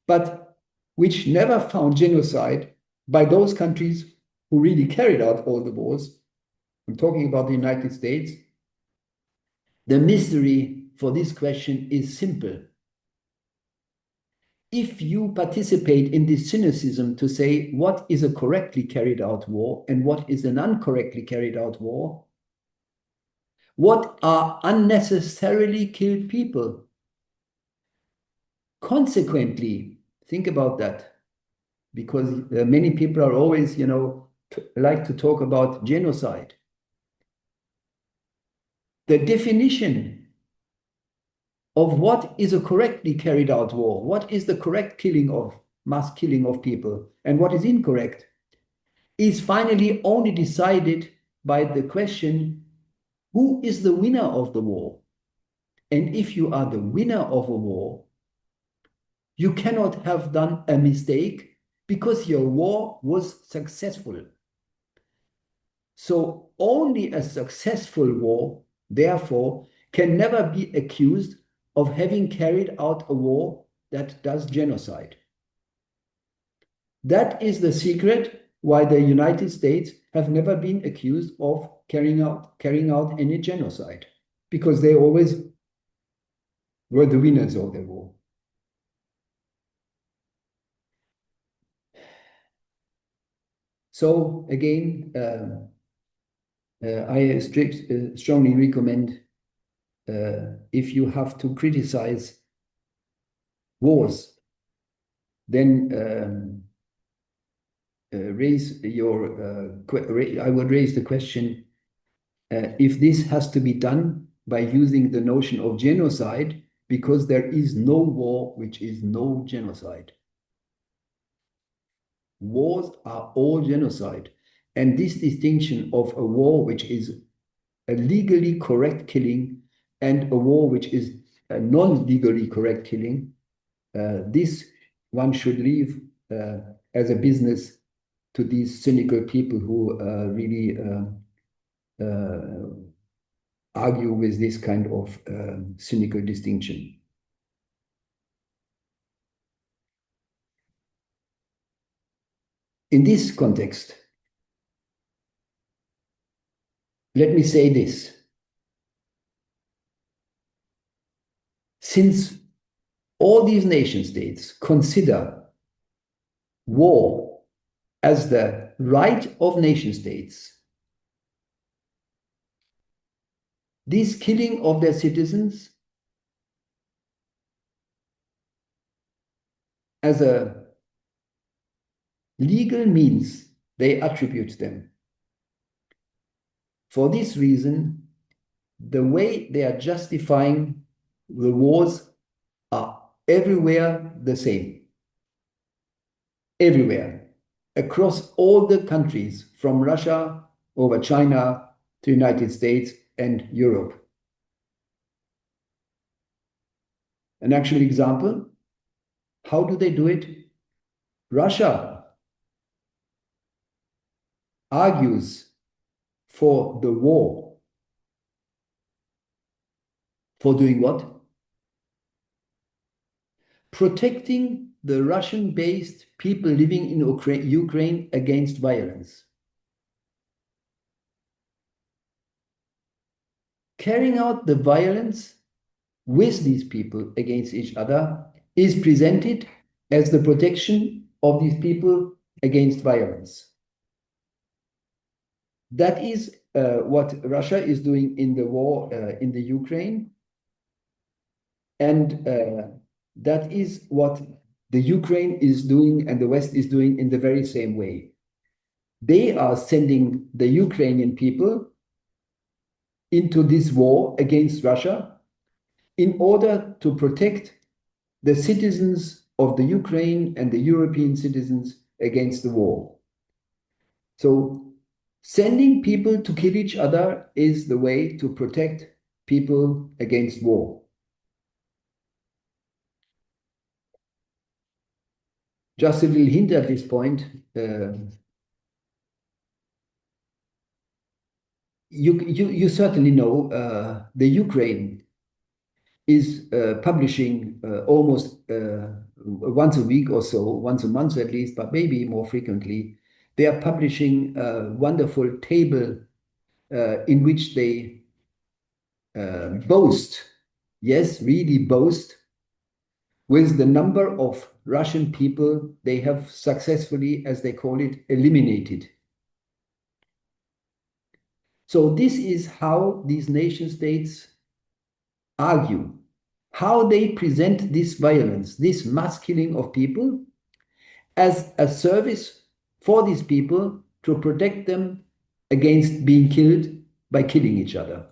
A: but which never found genocide by those countries who really carried out all the wars. I'm talking about the United States. The mystery for this question is simple. If you participate in this cynicism to say what is a correctly carried out war and what is an incorrectly carried out war, what are unnecessarily killed people? Consequently, think about that, because many people are always, like to talk about genocide. The definition of what is a correctly carried out war, what is the correct mass killing of people, and what is incorrect, is finally only decided by the question, who is the winner of the war? And if you are the winner of a war, you cannot have done a mistake because your war was successful. So only a successful war, therefore, can never be accused of having carried out a war that does genocide. That is the secret why the United States have never been accused of carrying out any genocide, because they always were the winners of the war. So again, I strongly recommend, if you have to criticize wars, then I would raise the question, if this has to be done by using the notion of genocide, because there is no war which is no genocide. Wars are all genocide. And this distinction of a war which is a legally correct killing and a war which is a non-legally correct killing, this one should leave as a business to these cynical people who really argue with this kind of cynical distinction. In this context, let me say this. Since all these nation states consider war as the right of nation states, this killing of their citizens as a legal means they attribute them. For this reason, the way they are justifying the wars are everywhere the same. Everywhere, across all the countries, from Russia over China to the United States and Europe. An actual example, how do they do it? Russia argues for the war. For doing what? Protecting the Russian-based people living in Ukraine against violence. carrying out the violence with these people against each other is presented as the protection of these people against violence. That is what Russia is doing in the war in the Ukraine. And that is what the Ukraine is doing and the West is doing in the very same way. They are sending the Ukrainian people into this war against Russia in order to protect the citizens of the Ukraine and the European citizens against the war. So sending people to kill each other is the way to protect people against war. Just a little hint at this point. You certainly know the Ukraine is publishing almost once a week or so, once a month at least, but maybe more frequently. They are publishing a wonderful table in which they boast, yes, really boast, with the number of Russian people they have successfully, as they call it, eliminated. So this is how these nation states argue, how they present this violence, this mass killing of people, as a service for these people to protect them against being killed by killing each other.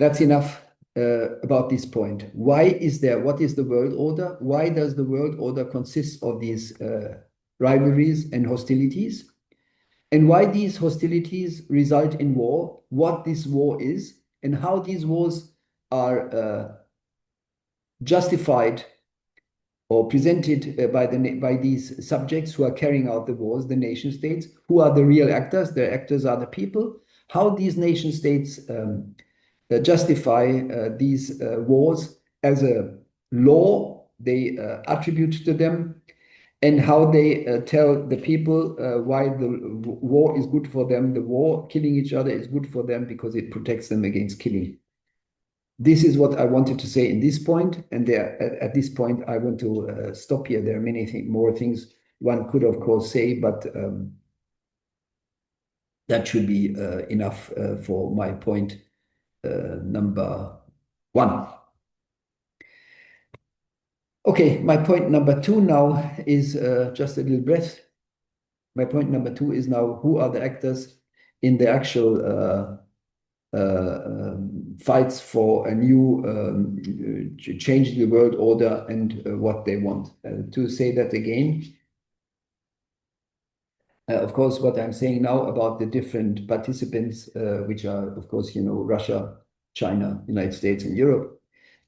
A: That's enough about this point. Why is there, what is the world order? Why does the world order consist of these rivalries and hostilities? And why these hostilities result in war, what this war is, and how these wars are justified or presented by these subjects who are carrying out the wars, the nation states, who are the real actors. The actors are the people. How these nation states justify these wars as a law they attribute to them, and how they tell the people why the war is good for them. The war, killing each other, is good for them because it protects them against killing. This is what I wanted to say in this point, and there, at this point, I want to stop here. There are many more things one could, of course, say, but that should be enough for my point number one. Okay, my point number two now is just a little breath. My point number two is now, who are the actors in the actual fights for a new change in the world order and what they want. To say that again, of course, what I'm saying now about the different participants, which are, of course, you know, Russia, China, United States, and Europe.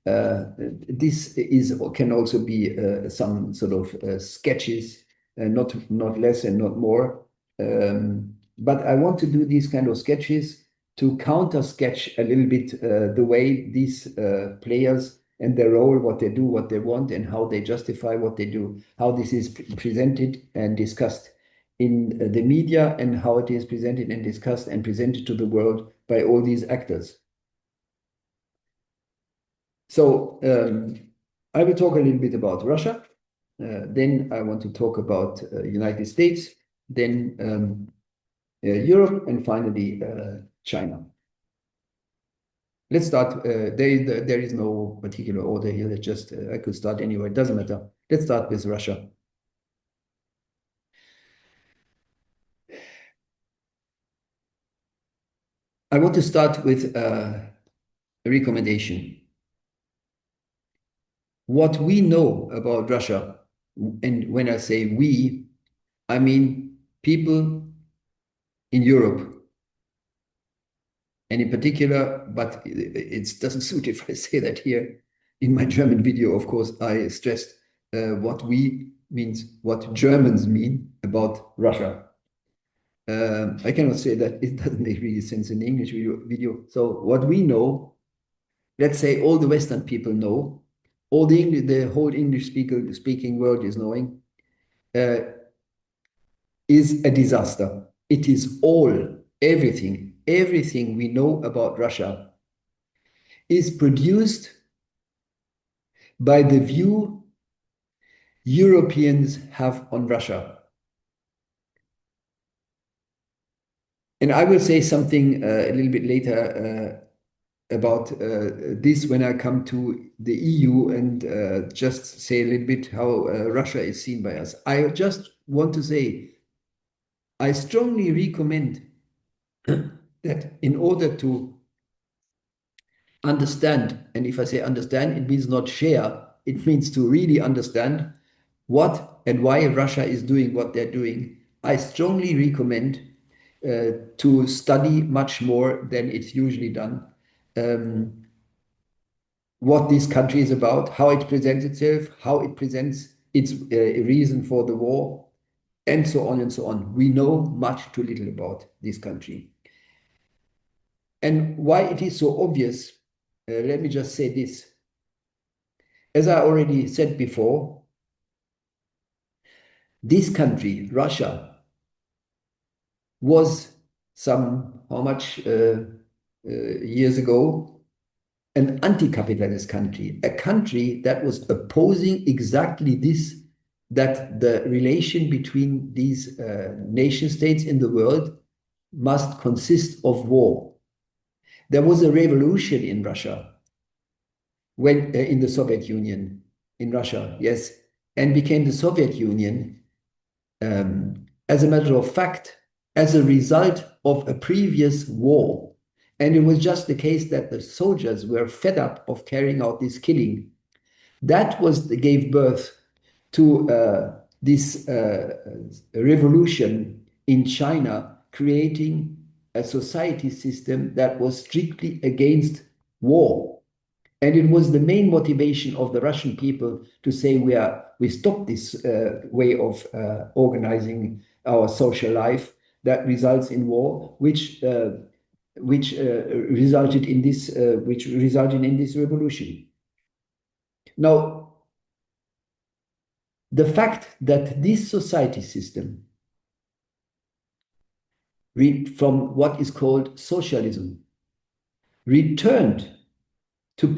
A: This can also be some sort of sketches, not less and not more. But I want to do these kind of sketches to counter sketch a little bit the way these players and their role, what they do, what they want, and how they justify what they do, how this is presented and discussed in the media, and how it is presented and discussed and presented to the world by all these actors. So I will talk a little bit about Russia. Then I want to talk about United States, then Europe, and finally China. Let's start. There is no particular order here. Let's just I could start anywhere. It doesn't matter. Let's start with Russia. I want to start with a recommendation. What we know about Russia, and when I say we, I mean people in Europe, and in particular, but it doesn't suit if I say that here. In my German video, of course, I stressed what we means what Germans mean about Russia. I cannot say that, it doesn't make really sense in the English video. So what we know, let's say all the Western people know, all the whole English speaking world is knowing, is a disaster. it is everything we know about Russia is produced by the view Europeans have on Russia. And I will say something a little bit later about this when I come to the EU and just say a little bit how Russia is seen by us. I just want to say, I strongly recommend that in order to understand, and if I say understand, it means not share, it means to really understand what and why Russia is doing what they're doing. I strongly recommend to study much more than it's usually done. What this country is about, how it presents itself, how it presents its reason for the war, and so on and so on. We know much too little about this country. And why it is so obvious, let me just say this. As I already said before, this country, Russia, was how much years ago, an anti-capitalist country, a country that was opposing exactly this, that the relation between these nation states in the world must consist of war. There was a revolution in Russia, when in the Soviet Union, in Russia, yes, and became the Soviet Union, as a matter of fact, as a result of a previous war. And it was just the case that the soldiers were fed up of carrying out this killing. That gave birth to this revolution in China, creating a society system that was strictly against war. And it was the main motivation of the Russian people to say we stop this way of organizing our social life that results in war, which resulted in this revolution. Now, the fact that this society system, from what is called socialism, returned to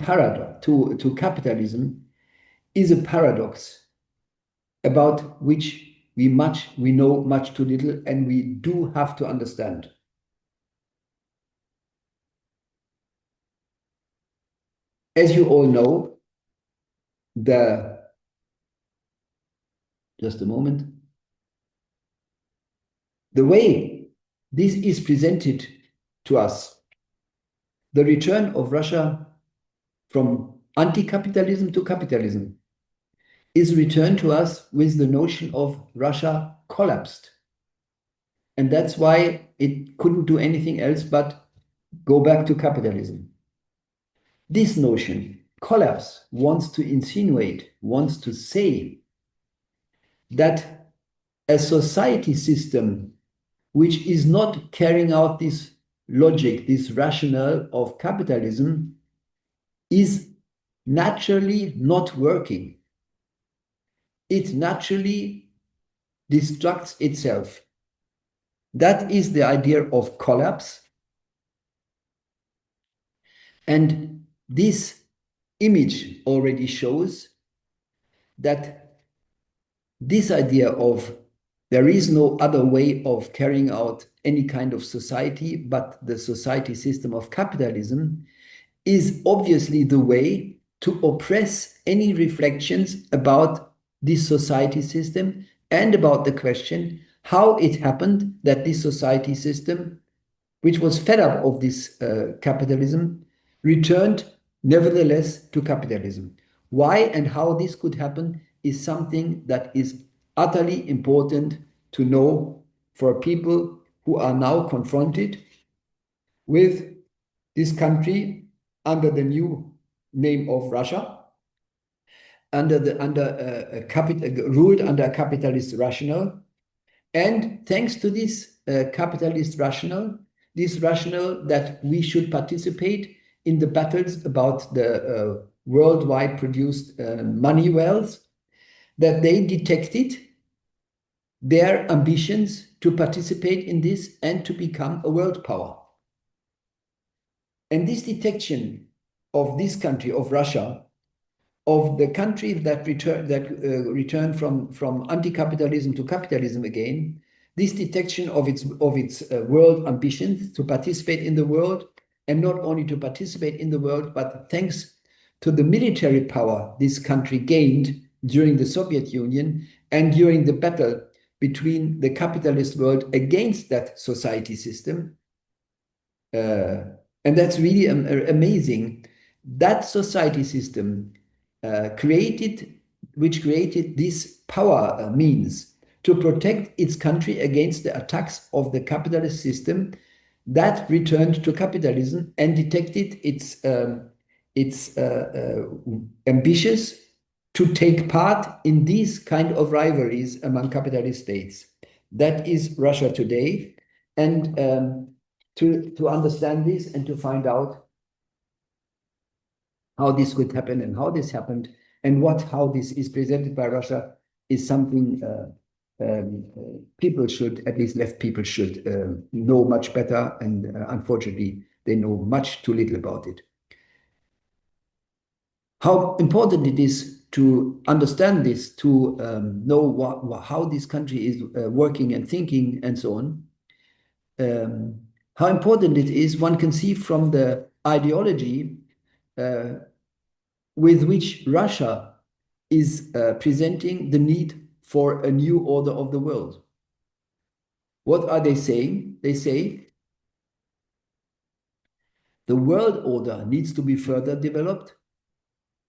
A: capitalism, is a paradox about which we know much too little, and we do have to understand. As you all know, just a moment, the way this is presented to us, the return of Russia from anti-capitalism to capitalism, is returned to us with the notion of Russia collapsed. And that's why it couldn't do anything else but go back to capitalism. This notion, collapse, wants to say that a society system which is not carrying out this logic, this rationale of capitalism, is naturally not working. It naturally destructs itself. That is the idea of collapse. And this image already shows that this idea of there is no other way of carrying out any kind of society but the society system of capitalism is obviously the way to oppress any reflections about this society system and about the question how it happened that this society system, which was fed up of this capitalism, returned nevertheless to capitalism. Why and how this could happen is something that is utterly important to know for people who are now confronted with this country under the new name of Russia, ruled under a capitalist rationale. And thanks to this capitalist rationale, this rationale that we should participate in the battles about the worldwide produced money wealth, that they detected their ambitions to participate in this and to become a world power. And this detection of this country, of Russia, of the country that returned from anti-capitalism to capitalism again, this detection of its world ambitions to participate in the world, and not only to participate in the world, but thanks to the military power this country gained during the Soviet Union and during the battle between the capitalist world against that society system. And that's really amazing. That society system which created this power means to protect its country against the attacks of the capitalist system that returned to capitalism and detected its ambitious to take part in these kind of rivalries among capitalist states. That is Russia today. And to understand this and to find out how this could happen and how this happened and how this is presented by Russia is something people should, at least left people should know much better. And unfortunately, they know much too little about it. How important it is to understand this, to know how this country is working and thinking and so on. How important it is, one can see from the ideology with which Russia is presenting the need for a new order of the world. What are they saying? They say the world order needs to be further developed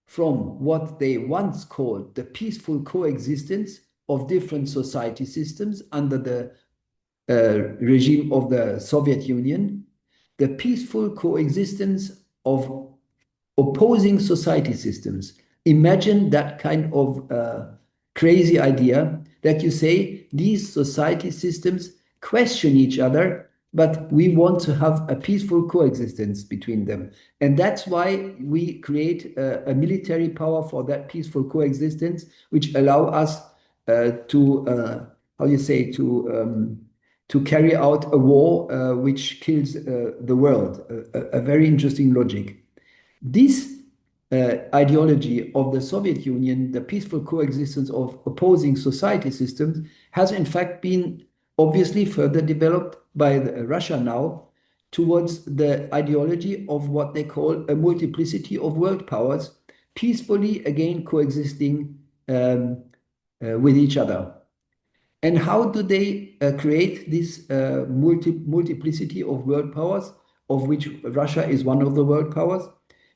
A: from what they once called the peaceful coexistence of different society systems under the regime of the Soviet Union, the peaceful coexistence of opposing society systems. Imagine that kind of crazy idea that you say these society systems question each other, but we want to have a peaceful coexistence between them. And that's why we create a military power for that peaceful coexistence, which allow us to carry out a war which kills the world. A very interesting logic. This ideology of the Soviet Union, the peaceful coexistence of opposing society systems, has in fact been obviously further developed by Russia now towards the ideology of what they call a multiplicity of world powers, peacefully again coexisting with each other. And how do they create this multiplicity of world powers, of which Russia is one of the world powers?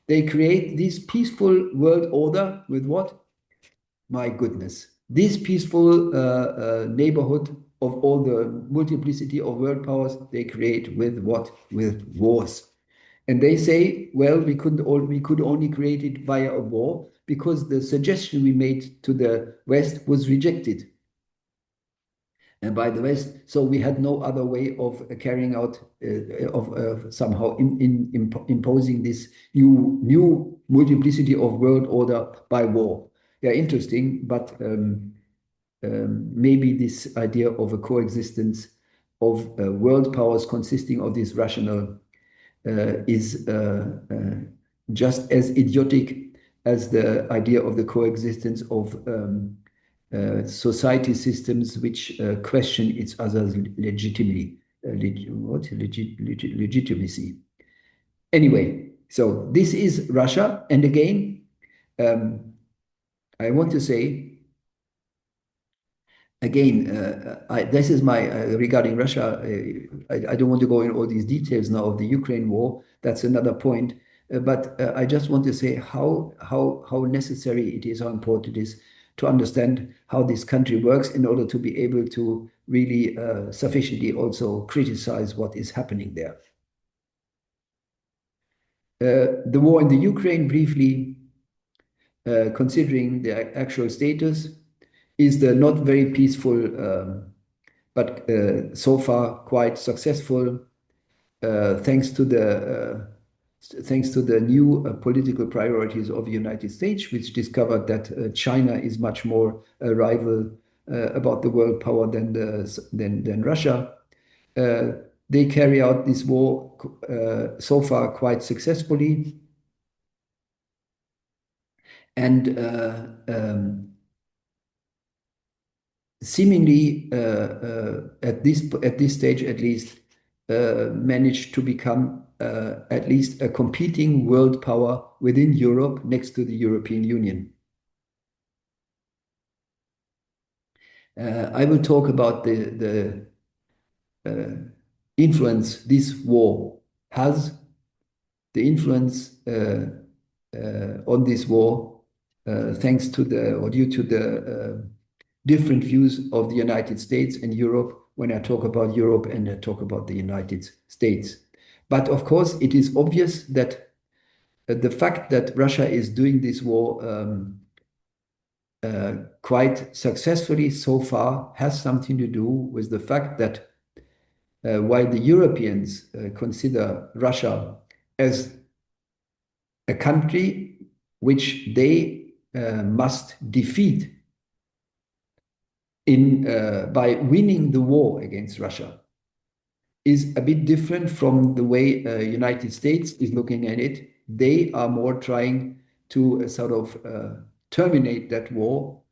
A: They create this peaceful world order with what? My goodness. This peaceful neighborhood of all the multiplicity of world powers they create with what? With wars. And they say, well, we could only create it via a war because the suggestion we made to the West was rejected. And by the West, so we had no other way of carrying out, somehow imposing this new multiplicity of world order by war. Yeah, interesting, but maybe this idea of a coexistence of world powers consisting of this rational is just as idiotic as the idea of the coexistence of society systems which question each other's legitimacy. Anyway, so this is Russia. And again, I want to say, again, this is my, regarding Russia, I don't want to go in all these details now of the Ukraine war. That's another point. But I just want to say how necessary it is, how important it is to understand how this country works in order to be able to really sufficiently also criticize what is happening there. The war in the Ukraine, briefly, considering the actual status, is the not very peaceful, but so far quite successful, thanks to the new political priorities of the United States, which discovered that China is much more a rival about the world power than Russia. They carry out this war so far quite successfully. And seemingly, at this stage at least, managed to become at least a competing world power within Europe next to the European Union. I will talk about the influence this war has, the influence on this war, thanks to or due to the different views of the United States and Europe when I talk about Europe and I talk about the United States. But of course, it is obvious that the fact that Russia is doing this war quite successfully so far has something to do with the fact that while the Europeans consider Russia as a country which they must defeat by winning the war against Russia, is a bit different from the way United States is looking at it. They are more trying to sort of terminate that war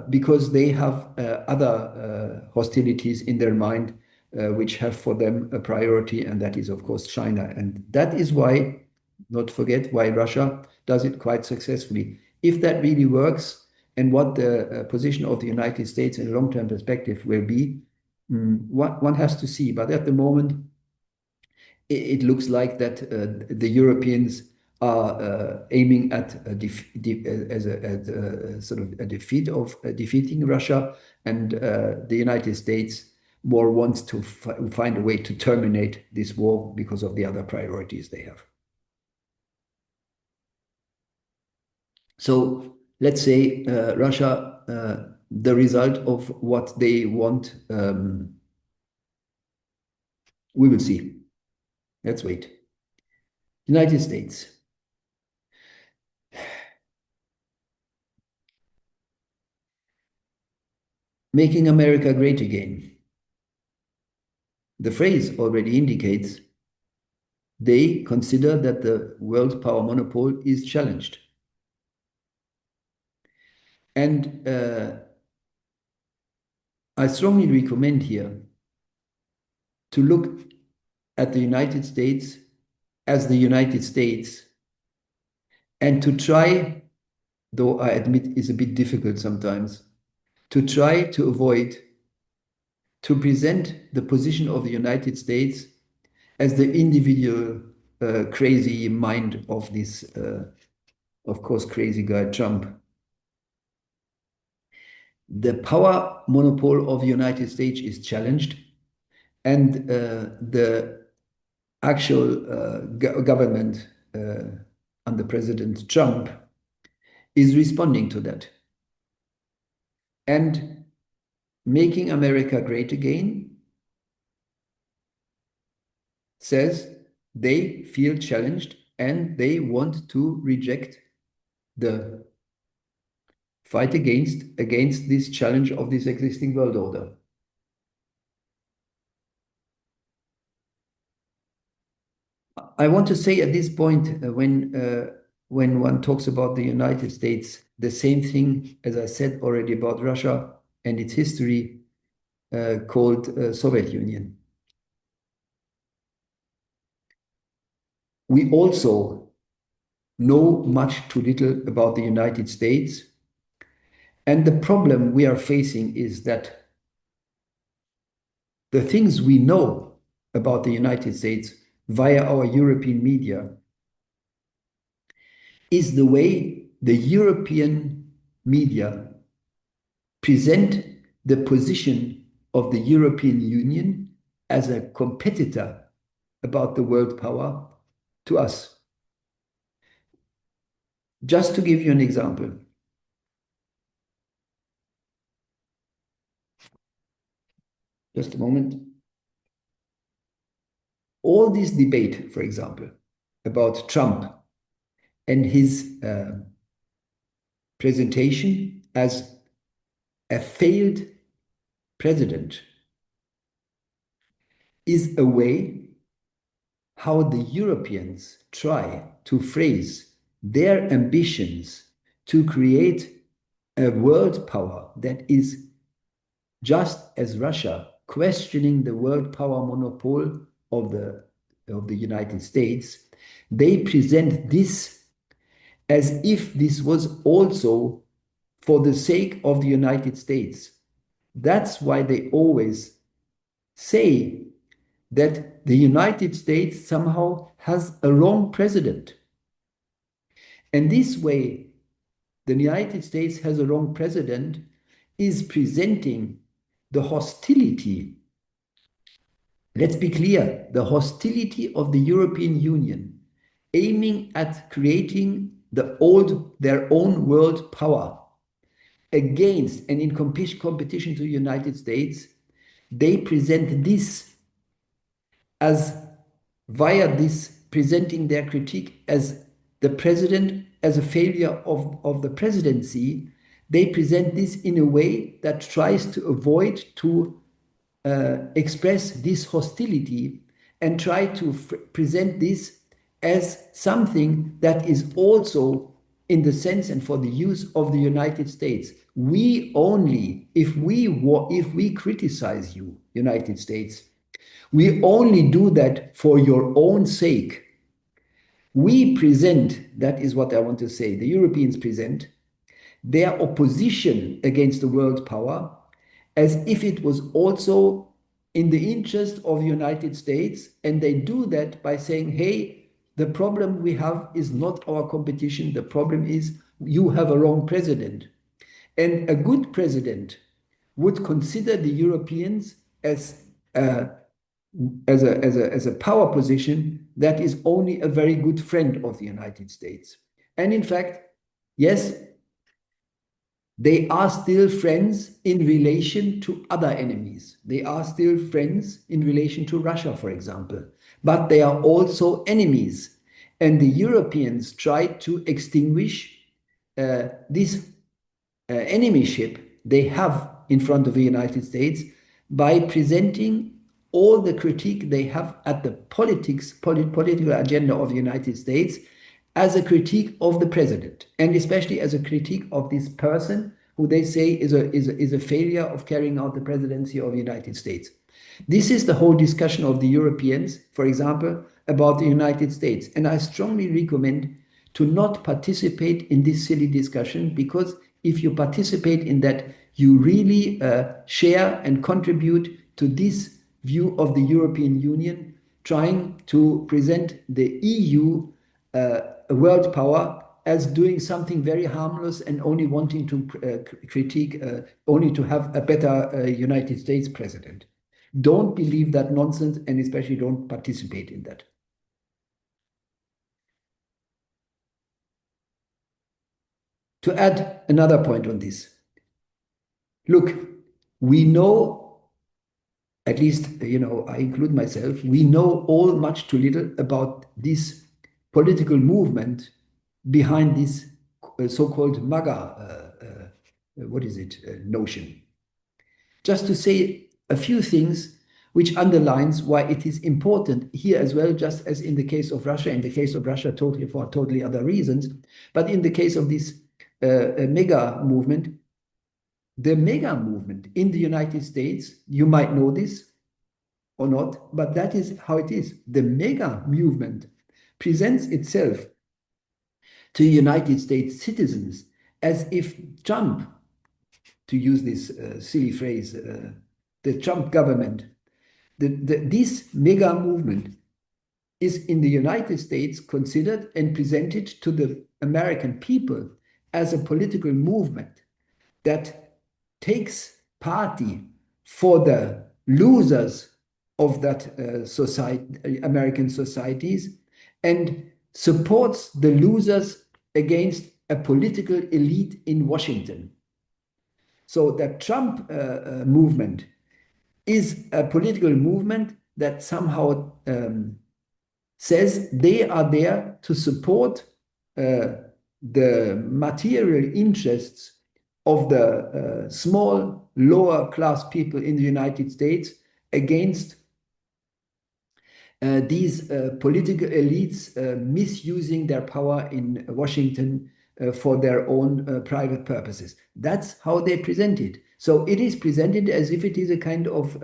A: because they have other hostilities in their mind which have for them a priority, and that is, of course, China. And that is why, not forget, why Russia does it quite successfully. If that really works, and what the position of the United States in a long-term perspective will be, one has to see. But at the moment, it looks like that the Europeans are aiming at sort of a defeat of defeating Russia, and the United States more wants to find a way to terminate this war because of the other priorities they have. So let's say Russia, the result of what they want, we will see. Let's wait. United States. Making America great again. The phrase already indicates they consider that the world power monopoly is challenged. And I strongly recommend here to look at the United States as the United States and to try, though I admit it's a bit difficult sometimes, to try to avoid to present the position of the United States as the individual crazy mind of this, of course, crazy guy Trump. The power monopoly of the United States is challenged, and the actual government under President Trump is responding to that. And making America great again says they feel challenged and they want to reject the fight against this challenge of this existing world order. I want to say at this point, when one talks about the United States, the same thing as I said already about Russia and its history called Soviet Union. We also know much too little about the United States. And the problem we are facing is that the things we know about the United States via our European media is the way the European media present the position of the European Union as a competitor about the world power to us. Just to give you an example, just a moment. All this debate, for example, about Trump and his presentation as a failed president is a way how the Europeans try to phrase their ambitions to create a world power that is just as Russia questioning the world power monopole of the United States. They present this as if this was also for the sake of the United States. That's why they always say that the United States somehow has a wrong president. And this way, the United States has a wrong president is presenting the hostility. Let's be clear, the hostility of the European Union, aiming at creating their own world power against and in competition to the United States. They present this as, via this, presenting their critique as the president as a failure of the presidency. They present this in a way that tries to avoid to express this hostility and try to present this as something that is also in the sense and for the use of the United States. We only, if we criticize you, United States, we only do that for your own sake. We present, that is what I want to say, the Europeans present their opposition against the world power as if it was also in the interest of the United States, and they do that by saying, hey, the problem we have is not our competition, the problem is you have a wrong president. And a good president would consider the Europeans as a power position that is only a very good friend of the United States. And in fact, yes, they are still friends in relation to other enemies. They are still friends in relation to Russia, for example. But they are also enemies. And the Europeans tried to extinguish this enemyship they have in front of the United States by presenting all the critique they have at the political agenda of the United States as a critique of the president, and especially as a critique of this person who they say is a failure of carrying out the presidency of the United States. This is the whole discussion of the Europeans, for example, about the United States. And I strongly recommend to not participate in this silly discussion, because if you participate in that, you really share and contribute to this view of the European Union, trying to present the EU a world power as doing something very harmless and only wanting to critique, only to have a better United States president. Don't believe that nonsense, and especially don't participate in that. To add another point on this, look, we know, at least, I include myself, we know all much too little about this political movement behind this so-called MAGA, notion. Just to say a few things which underlines why it is important here as well, just as in the case of Russia, totally for totally other reasons, but in the case of this mega movement, the mega movement in the United States, you might know this or not, but that is how it is. The mega movement presents itself to United States citizens as if Trump, to use this silly phrase, the Trump government, this mega movement is in the United States considered and presented to the American people as a political movement that takes party for the losers of that American societies, and supports the losers against a political elite in Washington. So the Trump movement is a political movement that somehow says they are there to support the material interests of the small, lower class people in the United States against these political elites misusing their power in Washington for their own private purposes. That's how they present it. So it is presented as if it is a kind of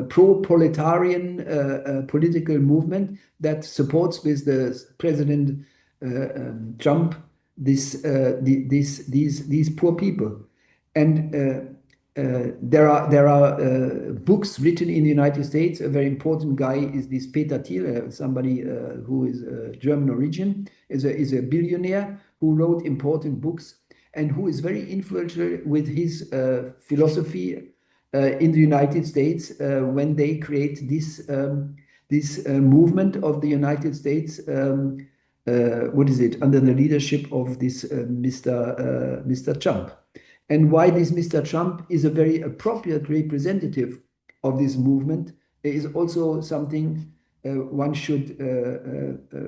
A: pro-proletarian political movement that supports with the President Trump these poor people. And there are books written in the United States. A very important guy is this Peter Thiel, somebody who is German origin, is a billionaire who wrote important books and who is very influential with his philosophy in the United States when they create this movement of the United States. What is it? Under the leadership of this Mr. Trump. And why this Mr. Trump is a very appropriate representative of this movement is also something one should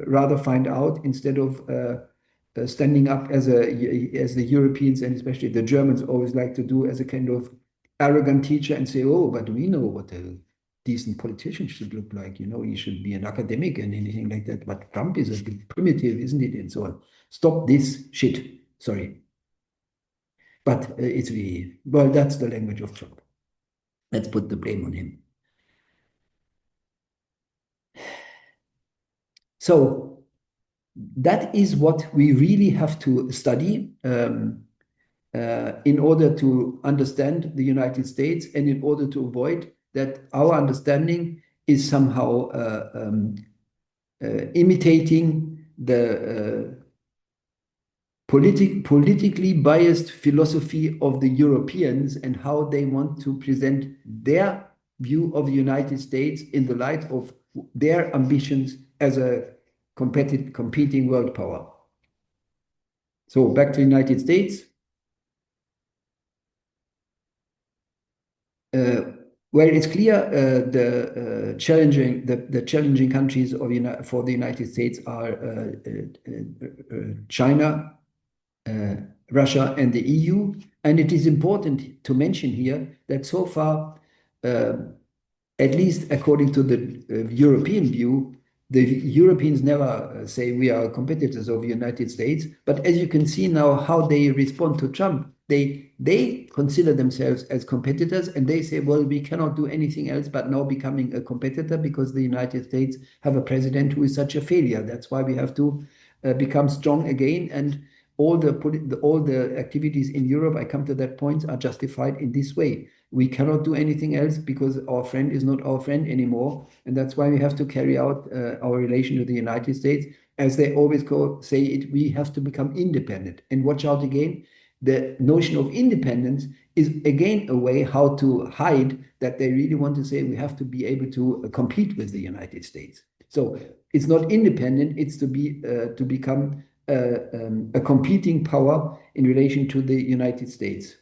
A: rather find out instead of standing up as the Europeans and especially the Germans always like to do as a kind of arrogant teacher and say, oh, but we know what a decent politician should look like. You know, he should be an academic and anything like that. But Trump is a bit primitive, isn't it? And so on. Stop this shit. Sorry. But it's really, well, that's the language of Trump. Let's put the blame on him. So that is what we really have to study in order to understand the United States and in order to avoid that our understanding is somehow imitating the politically biased philosophy of the Europeans and how they want to present their view of the United States in the light of their ambitions as a competing world power. So back to the United States. Well, it's clear the challenging countries for the United States are China, Russia, and the EU. And it is important to mention here that so far, at least according to the European view, the Europeans never say we are competitors of the United States. But as you can see now how they respond to Trump, they consider themselves as competitors and they say, well, we cannot do anything else but now becoming a competitor because the United States have a president who is such a failure. That's why we have to become strong again. And all the activities in Europe, I come to that point, are justified in this way. We cannot do anything else because our friend is not our friend anymore. And that's why we have to carry out our relation to the United States. As they always say it, we have to become independent. And watch out again, the notion of independence is again a way how to hide that they really want to say we have to be able to compete with the United States. So it's not independent, it's to become a competing power in relation to the United States.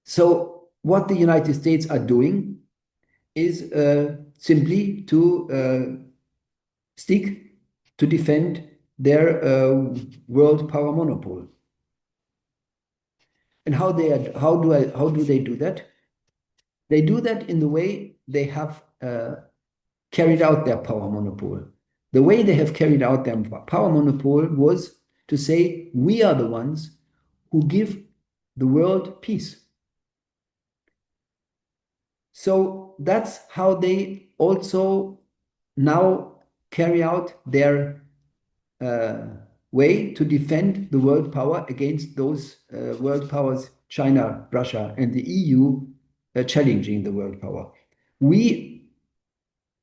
A: So what the United States are doing is simply to stick to defend their world power monopoly. And how do they do that? They do that in the way they have carried out their power monopoly. The way they have carried out their power monopoly was to say, we are the ones who give the world peace. So that's how they also now carry out their way to defend the world power against those world powers, China, Russia, and the EU, challenging the world power. We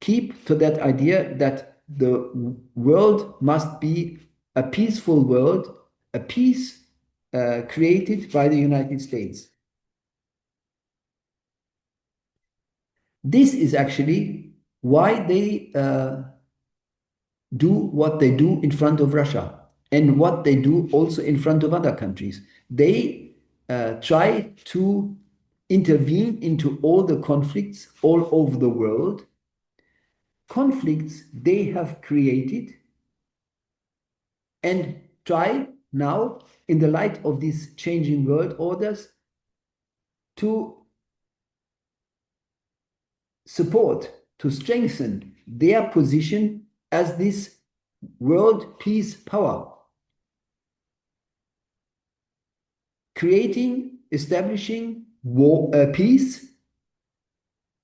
A: keep to that idea that the world must be a peaceful world, a peace created by the United States. This is actually why they do what they do in front of Russia and what they do also in front of other countries. They try to intervene into all the conflicts all over the world, conflicts they have created, and try now, in the light of these changing world orders, to support, to strengthen their position as this world peace power, creating, establishing peace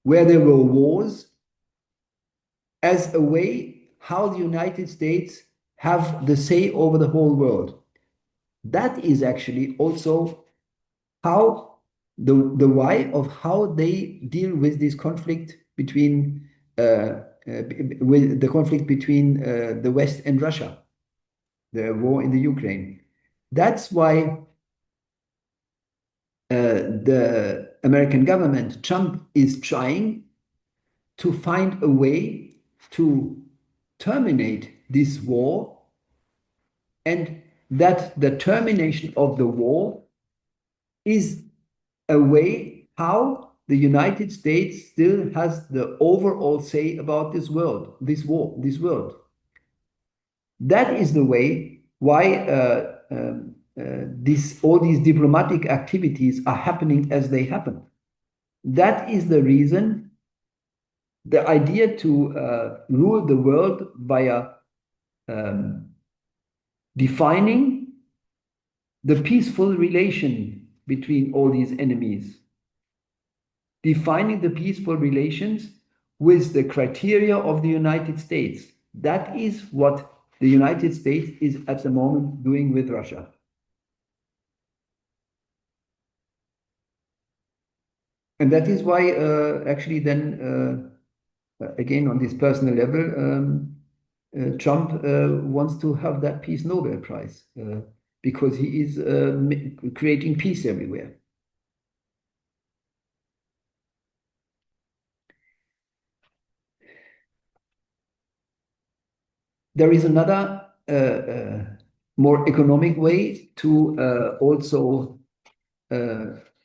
A: where there were wars, as a way how the United States have the say over the whole world. That is actually also how the why of how they deal with this conflict between with the conflict between the West and Russia, the war in the Ukraine. That's why the American government, Trump, is trying to find a way to terminate this war, and that the termination of the war is a way how the United States still has the overall say about this world, this world. That is the way why all these diplomatic activities are happening as they happen. That is the reason the idea to rule the world via defining the peaceful relation between all these enemies, defining the peaceful relations with the criteria of the United States. That is what the United States is at the moment doing with Russia. And that is why actually then, again, on this personal level, Trump wants to have that Peace Nobel Prize because he is creating peace everywhere. There is another more economic way to also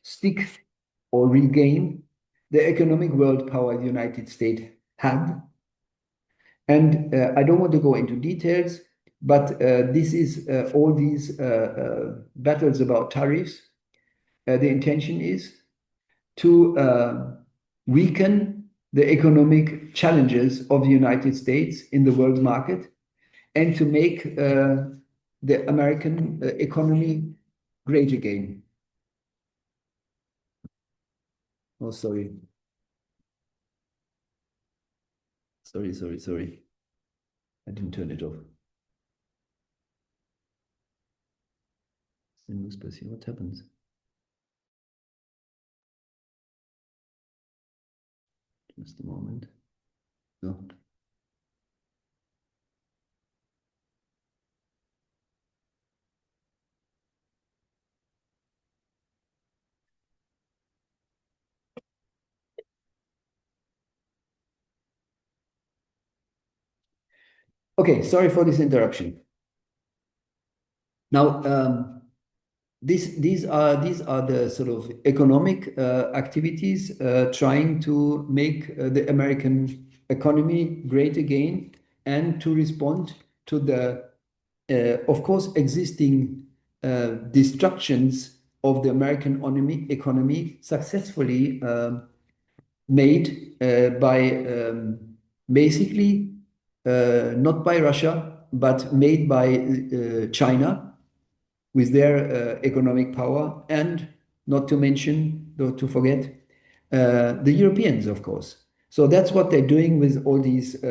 A: stick or regain the economic world power the United States had. And I don't want to go into details, but this is all these battles about tariffs. The intention is to weaken the economic challenges of the United States in the world market and to make the American economy great again. Oh, sorry. Sorry. I didn't turn it off. What happens? Just a moment. No. Okay, sorry for this interruption. Now, these are the sort of economic activities trying to make the American economy great again and to respond to the, of course, existing destructions of the American economy successfully made by basically not by Russia, but made by China with their economic power, and not to mention, or to forget, the Europeans, of course. So that's what they're doing with all these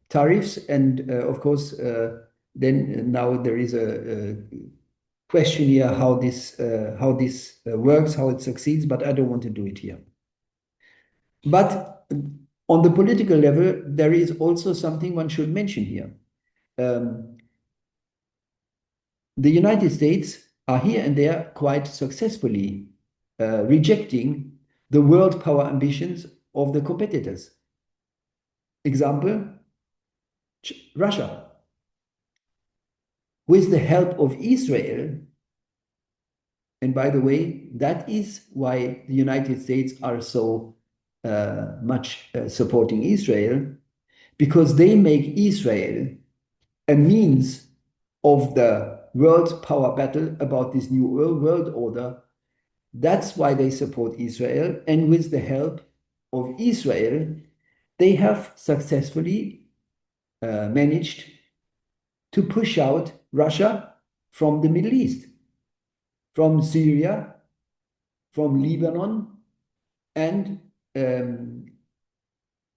A: tariffs. And of course, then now there is a question here how this works, how it succeeds, but I don't want to do it here. But on the political level, there is also something one should mention here. The United States are here and there quite successfully rejecting the world power ambitions of the competitors. Example, Russia. With the help of Israel, and by the way, that is why the United States are so much supporting Israel, because they make Israel a means of the world power battle about this new world order. That's why they support Israel. And with the help of Israel, they have successfully managed to push out Russia from the Middle East, from Syria, from Lebanon, and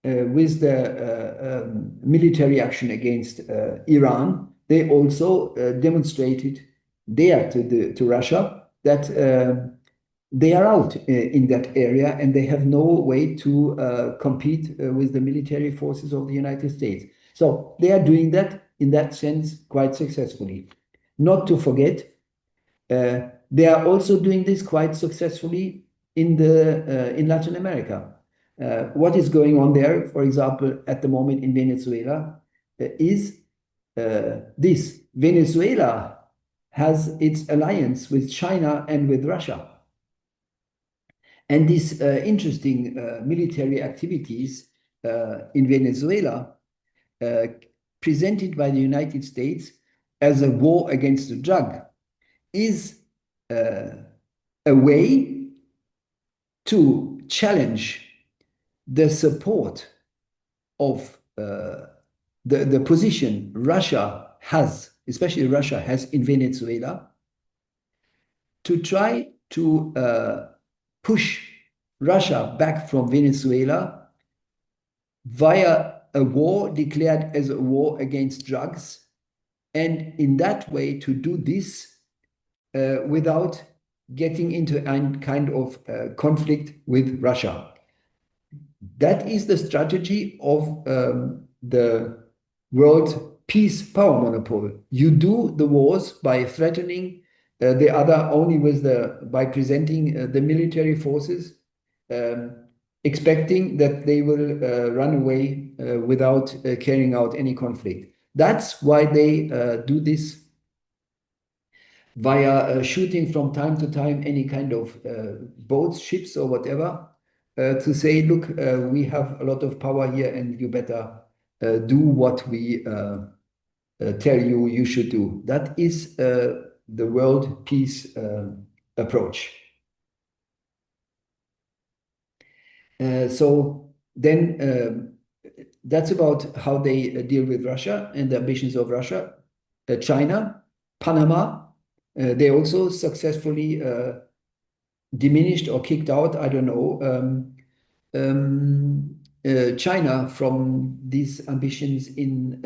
A: with the military action against Iran, they also demonstrated there to Russia that they are out in that area and they have no way to compete with the military forces of the United States. So they are doing that in that sense quite successfully. Not to forget, they are also doing this quite successfully in Latin America. What is going on there, for example, at the moment in Venezuela, is this. Venezuela has its alliance with China and with Russia. And these interesting military activities in Venezuela, presented by the United States as a war against the drug, is a way to challenge the support of the position Russia has, especially Russia has in Venezuela, to try to push Russia back from Venezuela via a war declared as a war against drugs, and in that way to do this without getting into a kind of conflict with Russia. That is the strategy of the world peace power monopoly. You do the wars by threatening the other only by presenting the military forces, expecting that they will run away without carrying out any conflict. That's why they do this via shooting from time to time any kind of boats, ships, or whatever, to say, look, we have a lot of power here and you better do what we tell you you should do. That is the world peace approach. So then that's about how they deal with Russia and the ambitions of Russia. China, Panama, they also successfully diminished or kicked out, I don't know, China from these ambitions in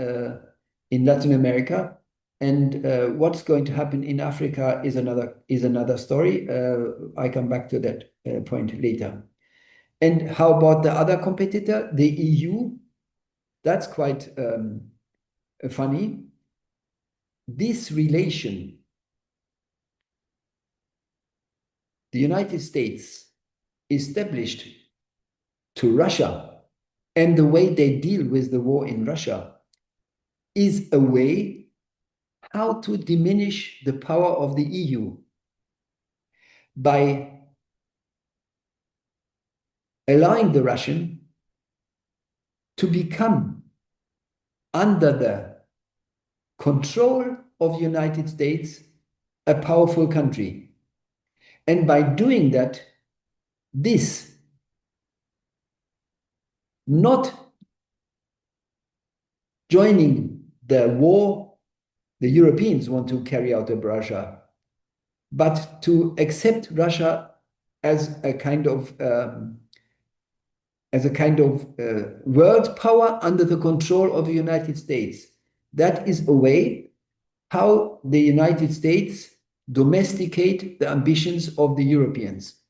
A: Latin America. And what's going to happen in Africa is another story. I come back to that point later. And how about the other competitor, the EU? That's quite funny. This relation, the United States established to Russia and the way they deal with the war in Russia is a way how to diminish the power of the EU by allowing the Russian to become under the control of the United States a powerful country. And by doing that, this not joining the war the Europeans want to carry out of Russia, but to accept Russia as a kind of world power under the control of the United States. That is a way how the United States domesticate the ambitions of the Europeans.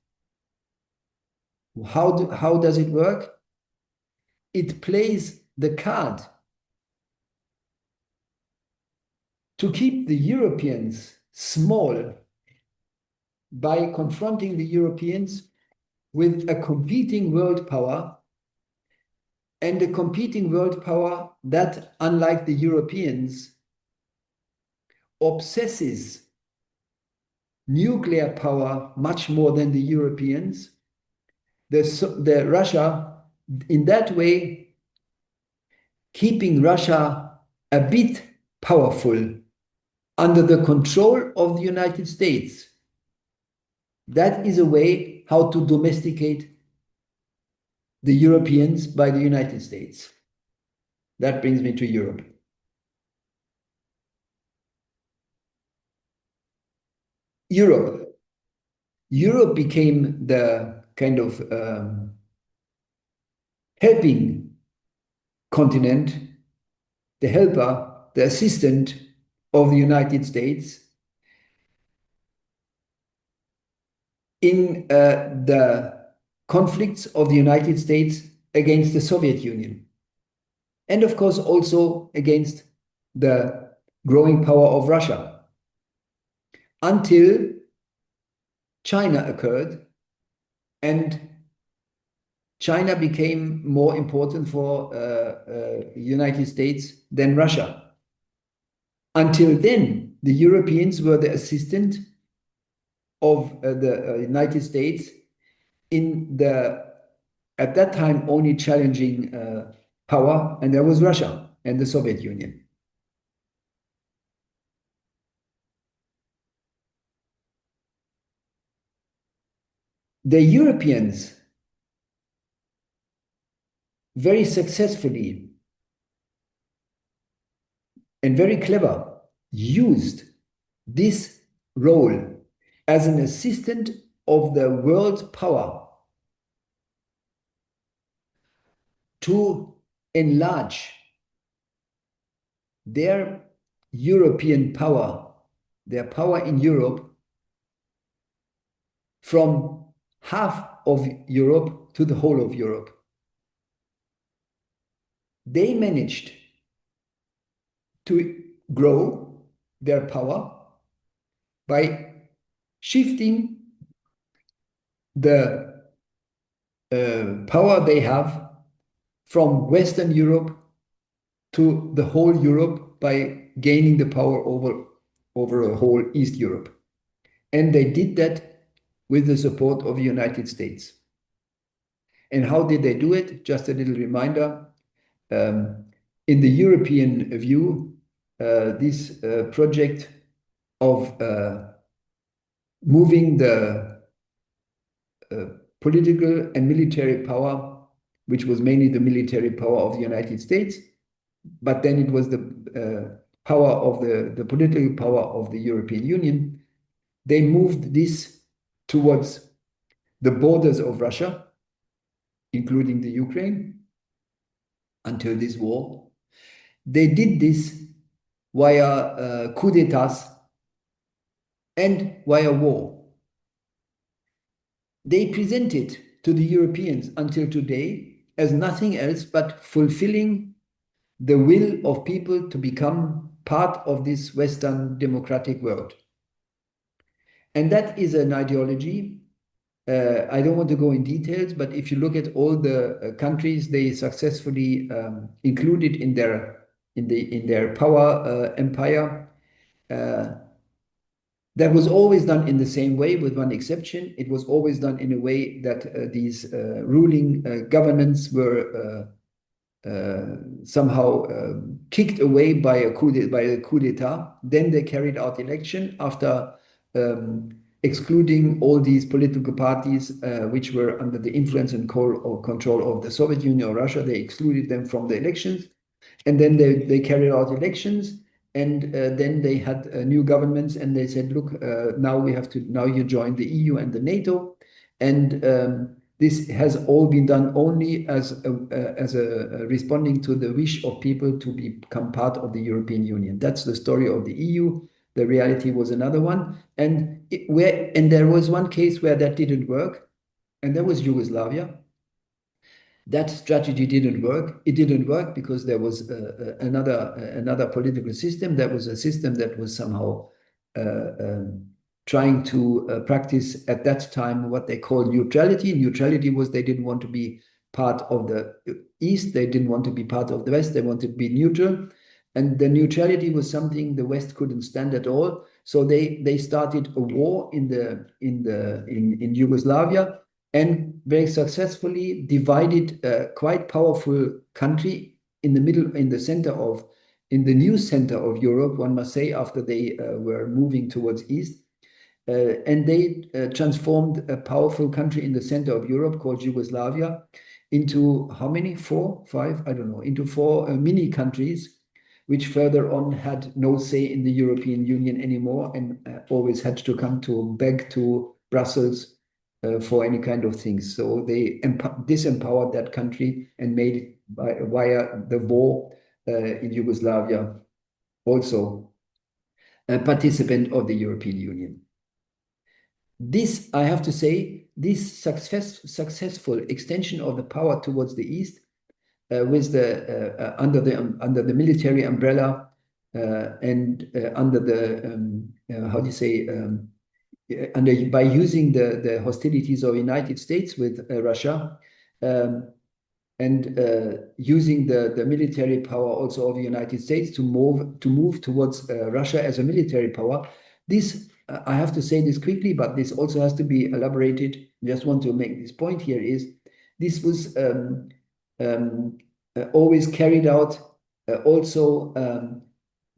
A: How does it work? It plays the card to keep the Europeans small by confronting the Europeans with a competing world power, and a competing world power that, unlike the Europeans, obsesses nuclear power much more than the Europeans. The Russia, in that way, keeping Russia a bit powerful under the control of the United States. That is a way how to domesticate the Europeans by the United States. That brings me to Europe. Europe became the kind of helping continent, the helper, the assistant of the United States in the conflicts of the United States against the Soviet Union. And of course, also against the growing power of Russia. Until China occurred, and China became more important for the United States than Russia. Until then, the Europeans were the assistant of the United States in the, at that time, only challenging power, and there was Russia and the Soviet Union. The Europeans very successfully and very clever used this role as an assistant of the world power to enlarge their European power, their power in Europe, from half of Europe to the whole of Europe. They managed to grow their power by shifting the power they have from Western Europe to the whole Europe by gaining the power over a whole East Europe. And they did that with the support of the United States. And how did they do it? Just a little reminder. In the European view, this project of moving the political and military power, which was mainly the military power of the United States, but then it was the power of the political power of the European Union. They moved this towards the borders of Russia, including the Ukraine, until this war. They did this via coup d'etats and via war. They presented to the Europeans until today as nothing else but fulfilling the will of people to become part of this Western democratic world. And that is an ideology. I don't want to go in details, but if you look at all the countries they successfully included in their power empire, that was always done in the same way, with one exception. It was always done in a way that these ruling governments were somehow kicked away by a coup d'etat. Then they carried out election after excluding all these political parties which were under the influence and control of the Soviet Union or Russia. They excluded them from the elections, and then they carried out elections, and then they had new governments, and they said, look, now you join the EU and the NATO, and this has all been done only as a responding to the wish of people to become part of the European Union. That's the story of the EU. The reality was another one, and there was one case where that didn't work, and that was Yugoslavia. That strategy didn't work. It didn't work because there was another political system. That was a system that was somehow trying to practice at that time what they called neutrality. Neutrality was they didn't want to be part of the East. They didn't want to be part of the West. They wanted to be neutral. And the neutrality was something the West couldn't stand at all. So they started a war in Yugoslavia, and very successfully divided a quite powerful country in the center of in the new center of Europe, one must say, after they were moving towards East. And they transformed a powerful country in the center of Europe called Yugoslavia into how many? 4, 5? I don't know. Into 4 mini countries, which further on had no say in the European Union anymore and always had to come to beg to Brussels for any kind of things. So they disempowered that country and made it via the war in Yugoslavia also a participant of the European Union. This, I have to say, this successful extension of the power towards the East with the under the military umbrella and under the how do you say by using the hostilities of the United States with Russia and using the military power also of the United States to move towards Russia as a military power. This I have to say this quickly, but this also has to be elaborated. Just want to make this point here is this was always carried out also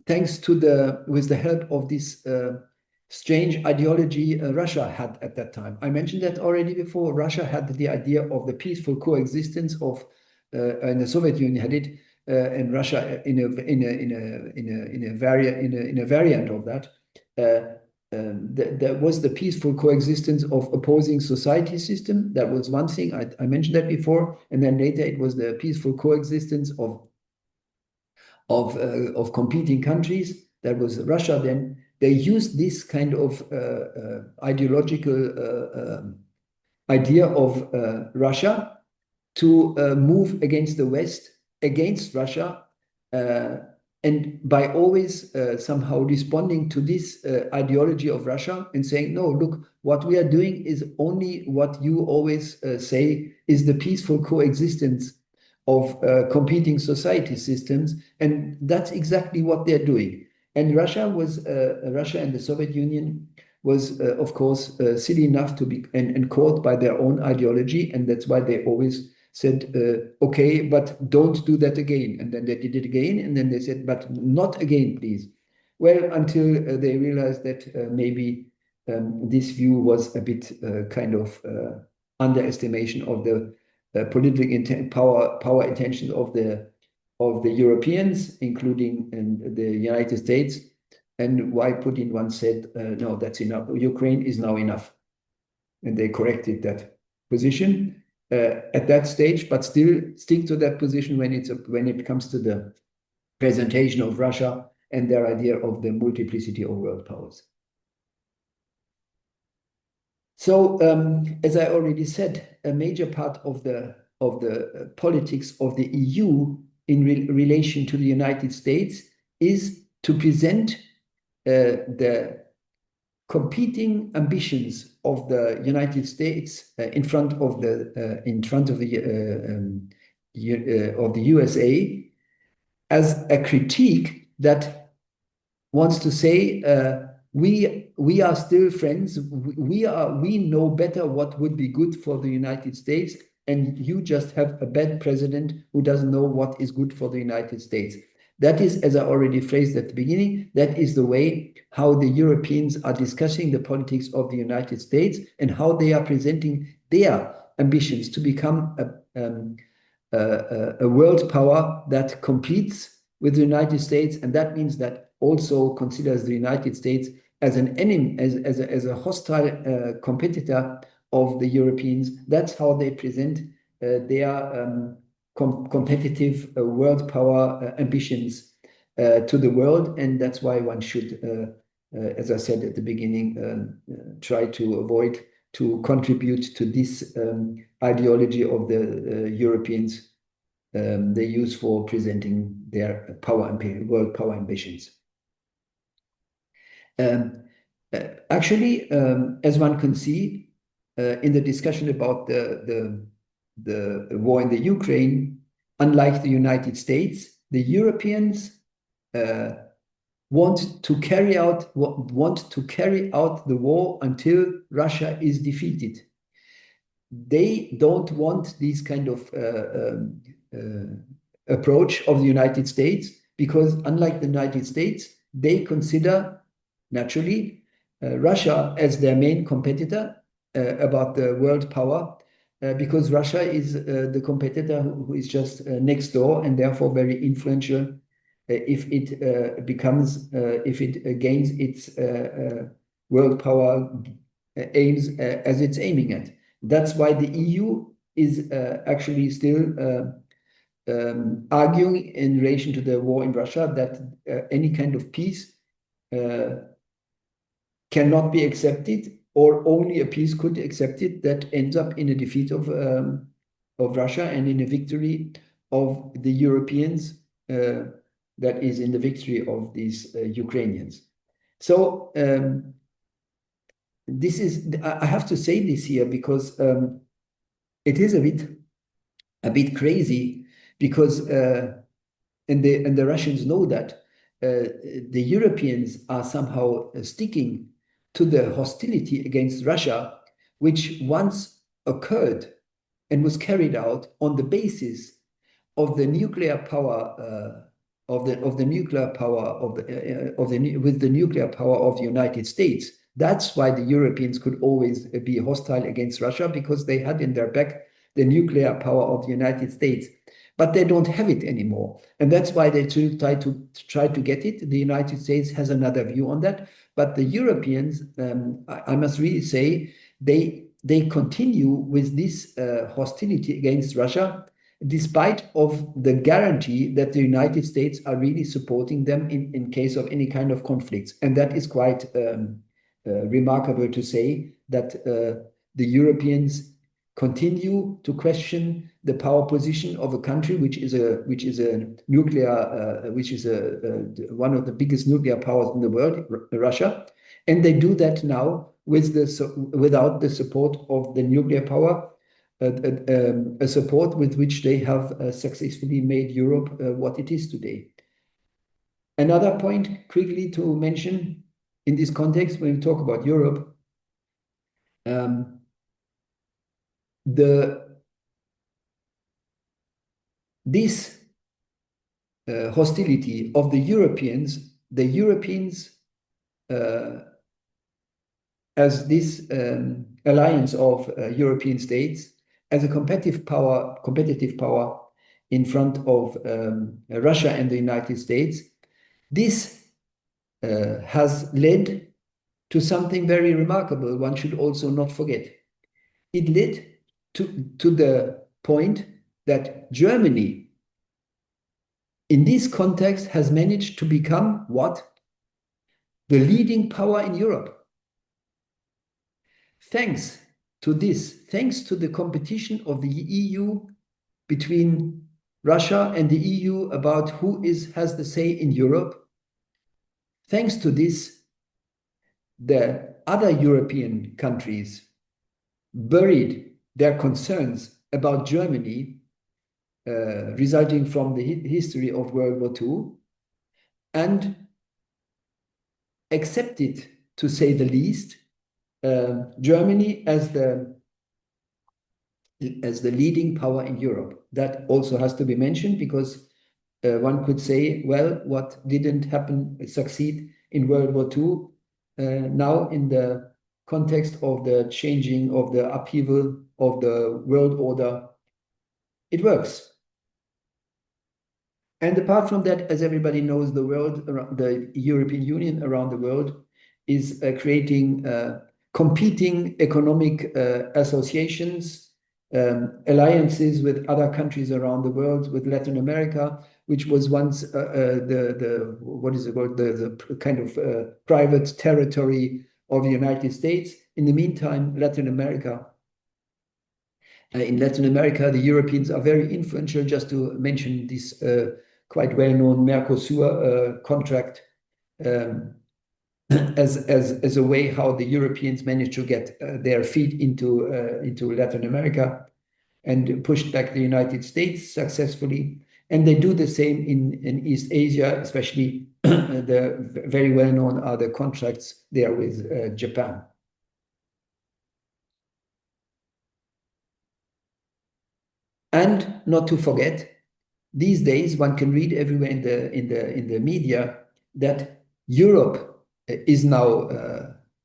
A: thanks to with the help of this strange ideology Russia had at that time. I mentioned that already before. Russia had the idea of the peaceful coexistence of, and the Soviet Union had it, and Russia in a variant of that. There was the peaceful coexistence of opposing society system. That was one thing. I mentioned that before, and then later it was the peaceful coexistence of competing countries. That was Russia then. They used this kind of ideological idea of Russia to move against the West, against Russia, and by always somehow responding to this ideology of Russia and saying, no, look, what we are doing is only what you always say is the peaceful coexistence of competing society systems. And that's exactly what they're doing. And Russia and the Soviet Union was, of course, silly enough to be and caught by their own ideology. And that's why they always said, okay, but don't do that again. And then they did it again. And then they said, but not again, please. Well, until they realized that maybe this view was a bit kind of underestimation of the political power intentions of the Europeans, including the United States, and why Putin once said, no, that's enough. Ukraine is now enough. And they corrected that position at that stage, but still stick to that position when it comes to the presentation of Russia and their idea of the multiplicity of world powers. So, as I already said, a major part of the politics of the EU in relation to the United States is to present the competing ambitions of the United States in front of the USA as a critique that wants to say we are still friends. We know better what would be good for the United States, and you just have a bad president who doesn't know what is good for the United States. That is, as I already phrased at the beginning, that is the way how the Europeans are discussing the politics of the United States and how they are presenting their ambitions to become a world power that competes with the United States, and that means that also considers the United States as an enemy, as a hostile competitor of the Europeans. That's how they present their competitive world power ambitions to the world, and that's why one should, as I said at the beginning, try to avoid to contribute to this ideology of the Europeans they use for presenting their world power ambitions. Actually, as one can see in the discussion about the war in the Ukraine, unlike the United States, the Europeans want to carry out the war until Russia is defeated. They don't want this kind of approach of the United States. because unlike the United States, they consider naturally Russia as their main competitor about the world power, because Russia is the competitor who is just next door and therefore very influential if it if it gains its world power aims as it's aiming at. That's why the EU is actually still arguing in relation to the war in Russia that any kind of peace cannot be accepted, or only a peace could be accepted that ends up in a defeat of Russia and in a victory of the Europeans, that is in the victory of these Ukrainians. So this is, I have to say this here because it is a bit crazy, because and the Russians know that the Europeans are somehow sticking to the hostility against Russia, which once occurred and was carried out on the basis of the nuclear power with the nuclear power of the United States. That's why the Europeans could always be hostile against Russia, because they had in their back the nuclear power of the United States. But they don't have it anymore, and that's why they try to get it. The United States has another view on that, but the Europeans, I must really say, they continue with this hostility against Russia, despite of the guarantee that the United States are really supporting them in case of any kind of conflicts. And that is quite remarkable to say, that the Europeans continue to question the power position of a country which is a nuclear one of the biggest nuclear powers in the world, Russia, and they do that now without the support of the nuclear power, a support with which they have successfully made Europe what it is today. Another point quickly to mention in this context, when we talk about Europe, this hostility of the Europeans as this alliance of European states, as a competitive power in front of Russia and the United States, this has led to something very remarkable. One should also not forget. It led to the point that Germany, in this context, has managed to become what? The leading power in Europe. Thanks to this, thanks to the competition of the EU between Russia and the EU about who has the say in Europe, thanks to this, the other European countries buried their concerns about Germany, resulting from the history of World War II, and accepted, to say the least, Germany as the leading power in Europe. That also has to be mentioned, because one could say, well, what didn't succeed in World War II, now in the context of the changing of the upheaval of the world order, it works. And apart from that, as everybody knows, the European Union around the world is creating competing economic associations, alliances with other countries around the world, with Latin America, which was once what is it called, the kind of private territory of the United States. In the meantime, in Latin America, the Europeans are very influential. Just to mention this quite well-known Mercosur contract, as a way how the Europeans managed to get their feet into Latin America and pushed back the United States successfully. And they do the same in East Asia, especially the very well-known are the contracts there with Japan. And not to forget, these days one can read everywhere in the media that Europe is now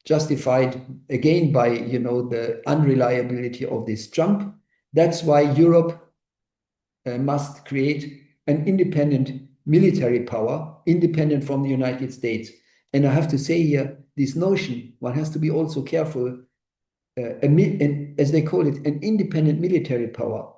A: justified again by the unreliability of this Trump. That's why Europe must create an independent military power, independent from the United States. And I have to say here, this notion, one has to be also careful, as they call it, an independent military power.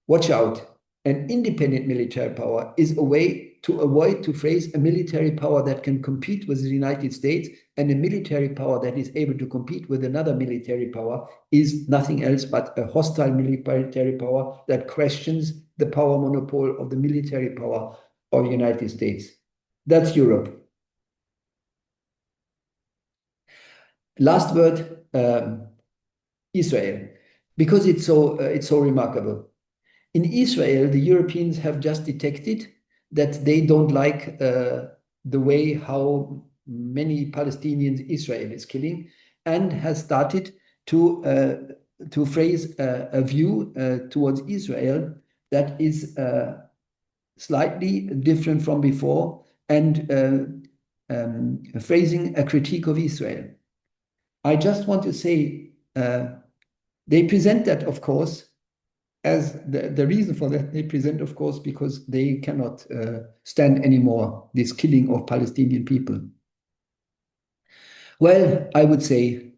A: Watch out. An independent military power is a way to avoid to phrase a military power that can compete with the United States, and a military power that is able to compete with another military power is nothing else but a hostile military power that questions the power monopoly of the military power of the United States. That's Europe. Last word, Israel, because it's so remarkable. In Israel, the Europeans have just detected that they don't like the way how many Palestinians Israel is killing, and has started to phrase a view towards Israel that is slightly different from before, and phrasing a critique of Israel. I just want to say they present that, of course, as the reason for that. They present, of course, because they cannot stand anymore this killing of Palestinian people. Well, I would say,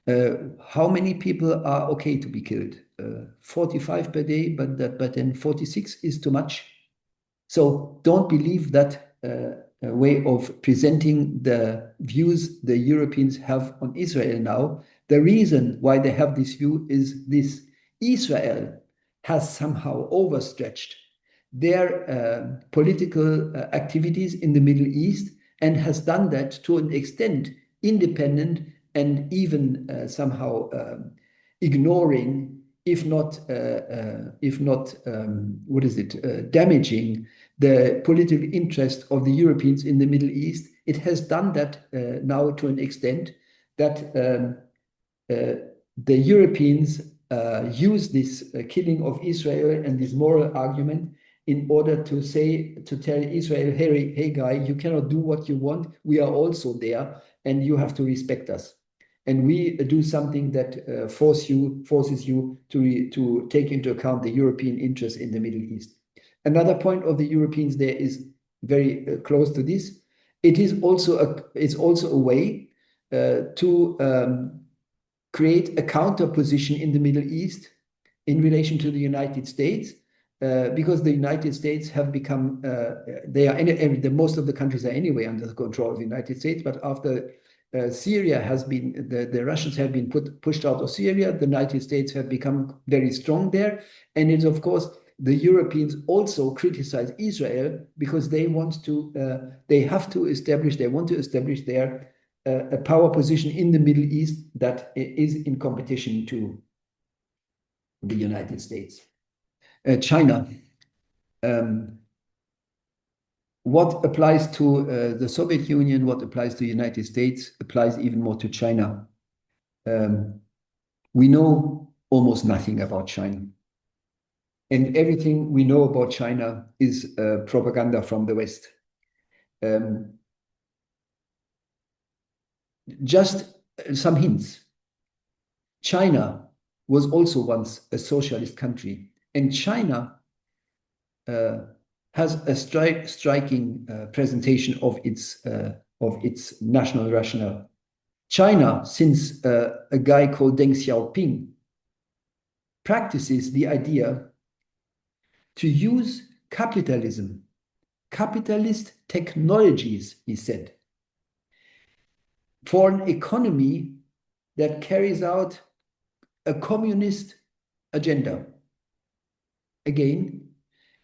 A: how many people are okay to be killed? 45 per day, but then 46 is too much. So don't believe that way of presenting the views the Europeans have on Israel now. The reason why they have this view is this: Israel has somehow overstretched their political activities in the Middle East, and has done that to an extent independent, and even somehow ignoring, if not damaging the political interest of the Europeans in the Middle East. It has done that now to an extent that the Europeans use this killing of Israel and this moral argument in order to tell Israel, hey guy, you cannot do what you want. We are also there, and you have to respect us. And we do something that forces you to take into account the European interest in the Middle East. Another point of the Europeans there is very close to this. It's also a way to create a counter position in the Middle East in relation to the United States, because the United States have become, most of the countries are anyway under the control of the United States, but after Syria has been, the Russians have been pushed out of Syria, the United States have become very strong there. And it's, of course, the Europeans also criticize Israel because they want to establish their a power position in the Middle East that is in competition to the United States. China. What applies to the Soviet Union, what applies to the United States, applies even more to China. We know almost nothing about China. And everything we know about China is propaganda from the West. Just some hints. China was also once a socialist country, and China has a striking presentation of its national rationale. China, since a guy called Deng Xiaoping practices the idea to use capitalism, capitalist technologies, he said, for an economy that carries out a communist agenda. Again,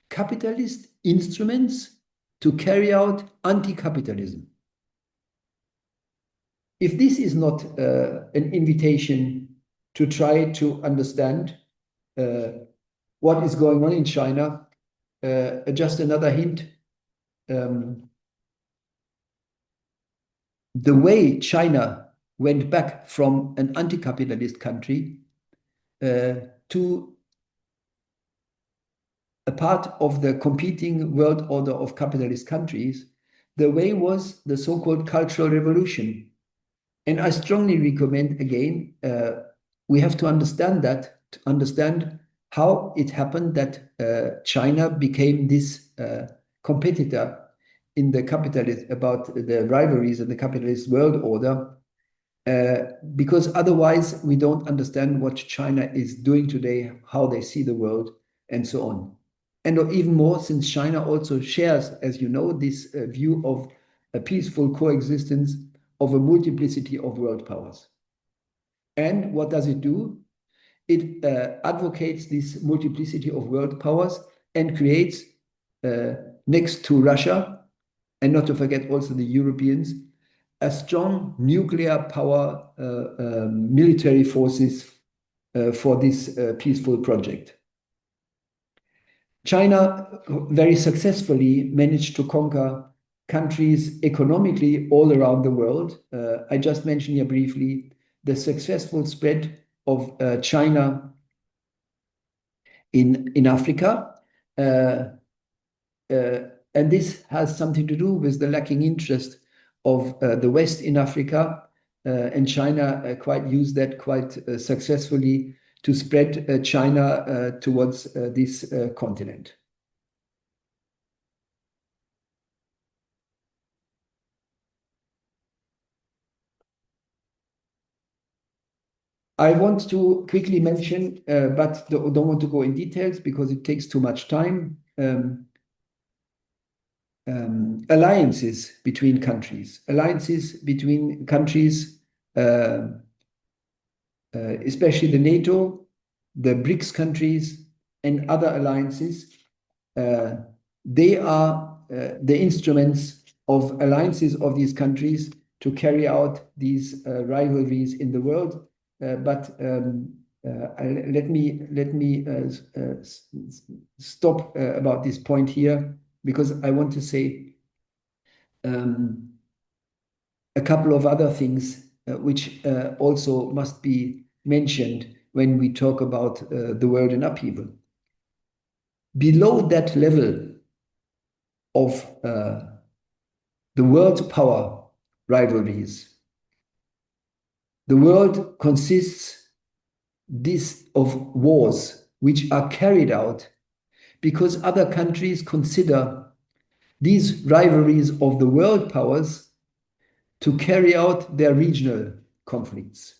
A: capitalist instruments to carry out anti-capitalism. If this is not an invitation to try to understand what is going on in China, just another hint. The way China went back from an anti-capitalist country to a part of the competing world order of capitalist countries, the way was the so-called Cultural Revolution. And I strongly recommend, again, we have to understand that, to understand how it happened that China became this competitor in the capitalist, about the rivalries in the capitalist world order, because otherwise we don't understand what China is doing today, how they see the world, and so on. And even more, since China also shares, as you know, this view of a peaceful coexistence of a multiplicity of world powers. And what does it do? It advocates this multiplicity of world powers and creates, next to Russia, and not to forget also the Europeans, a strong nuclear power military forces for this peaceful project. China very successfully managed to conquer countries economically all around the world. I just mentioned here briefly the successful spread of China in Africa. And this has something to do with the lacking interest of the West in Africa. And China quite used that quite successfully to spread China towards this continent. I want to quickly mention, but don't want to go in details because it takes too much time, alliances between countries. Alliances between countries, especially the NATO, the BRICS countries, and other alliances. They are the instruments of alliances of these countries to carry out these rivalries in the world. But let me stop about this point here, because I want to say a couple of other things which also must be mentioned when we talk about the world in upheaval. Below that level of the world power rivalries, the world consists of wars which are carried out because other countries consider these rivalries of the world powers to carry out their regional conflicts.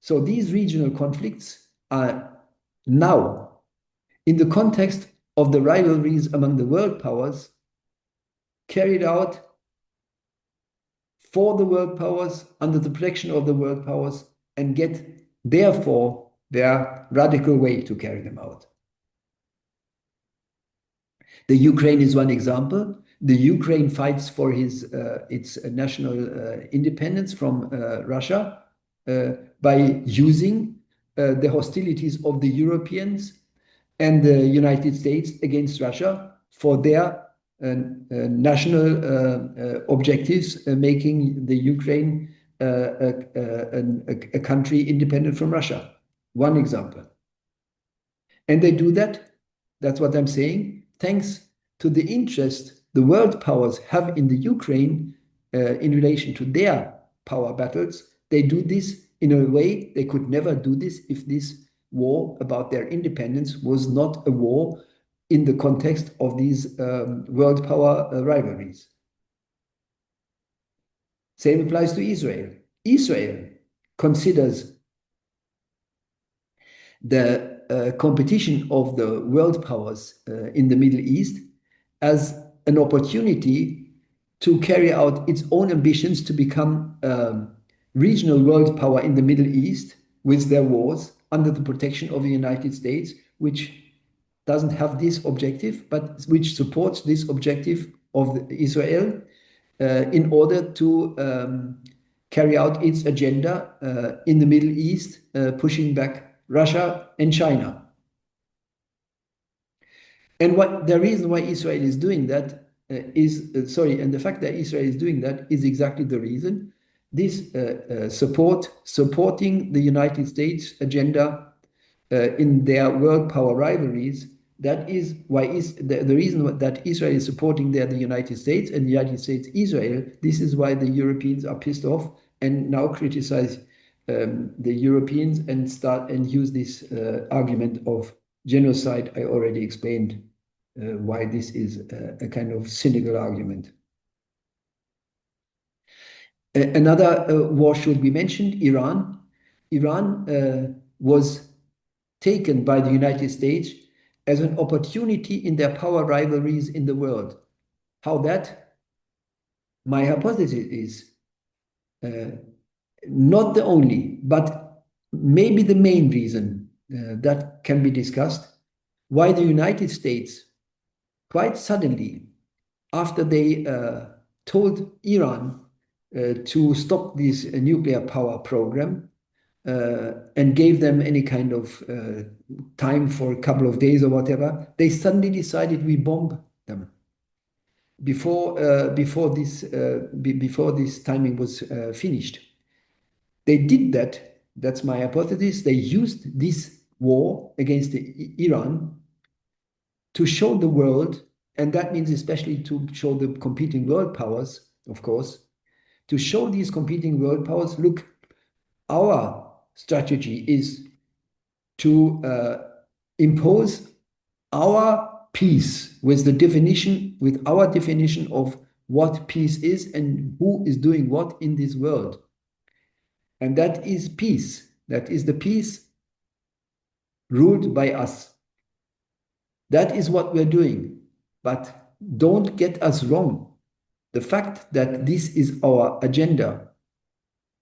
A: So these regional conflicts are now, in the context of the rivalries among the world powers, carried out for the world powers, under the protection of the world powers, and get, therefore, their radical way to carry them out. The Ukraine is one example. The Ukraine fights for its national independence from Russia by using the hostilities of the Europeans and the United States against Russia for their national objectives, making the Ukraine a country independent from Russia. One example. And they do that, that's what I'm saying, thanks to the interest the world powers have in the Ukraine in relation to their power battles. They do this in a way they could never do this if this war about their independence was not a war in the context of these world power rivalries. Same applies to Israel. Israel considers the competition of the world powers in the Middle East as an opportunity to carry out its own ambitions to become regional world power in the Middle East with their wars under the protection of the United States, which doesn't have this objective, but which supports this objective of Israel in order to carry out its agenda in the Middle East, pushing back Russia and China. And the reason why Israel is doing that and the fact that Israel is doing that is exactly the reason. This supporting the United States agenda in their world power rivalries. That is why is the reason that Israel is supporting there the United States and the United States Israel. This is why the Europeans are pissed off and now criticize the Europeans and start and use this argument of genocide. I already explained why this is a kind of cynical argument. Another war should be mentioned, Iran. Iran was taken by the United States as an opportunity in their power rivalries in the world. How that? My hypothesis is not the only, but maybe the main reason that can be discussed, why the United States quite suddenly, after they told Iran to stop this nuclear power program and gave them any kind of time for a couple of days or whatever, they suddenly decided we bomb them. Before this timing was finished. They did that. That's my hypothesis. They used this war against Iran to show the world, and that means especially to show the competing world powers, of course, to show these competing world powers, look, our strategy is to impose our peace with our definition of what peace is and who is doing what in this world. And that is peace. That is the peace ruled by us. That is what we're doing. But don't get us wrong. The fact that this is our agenda,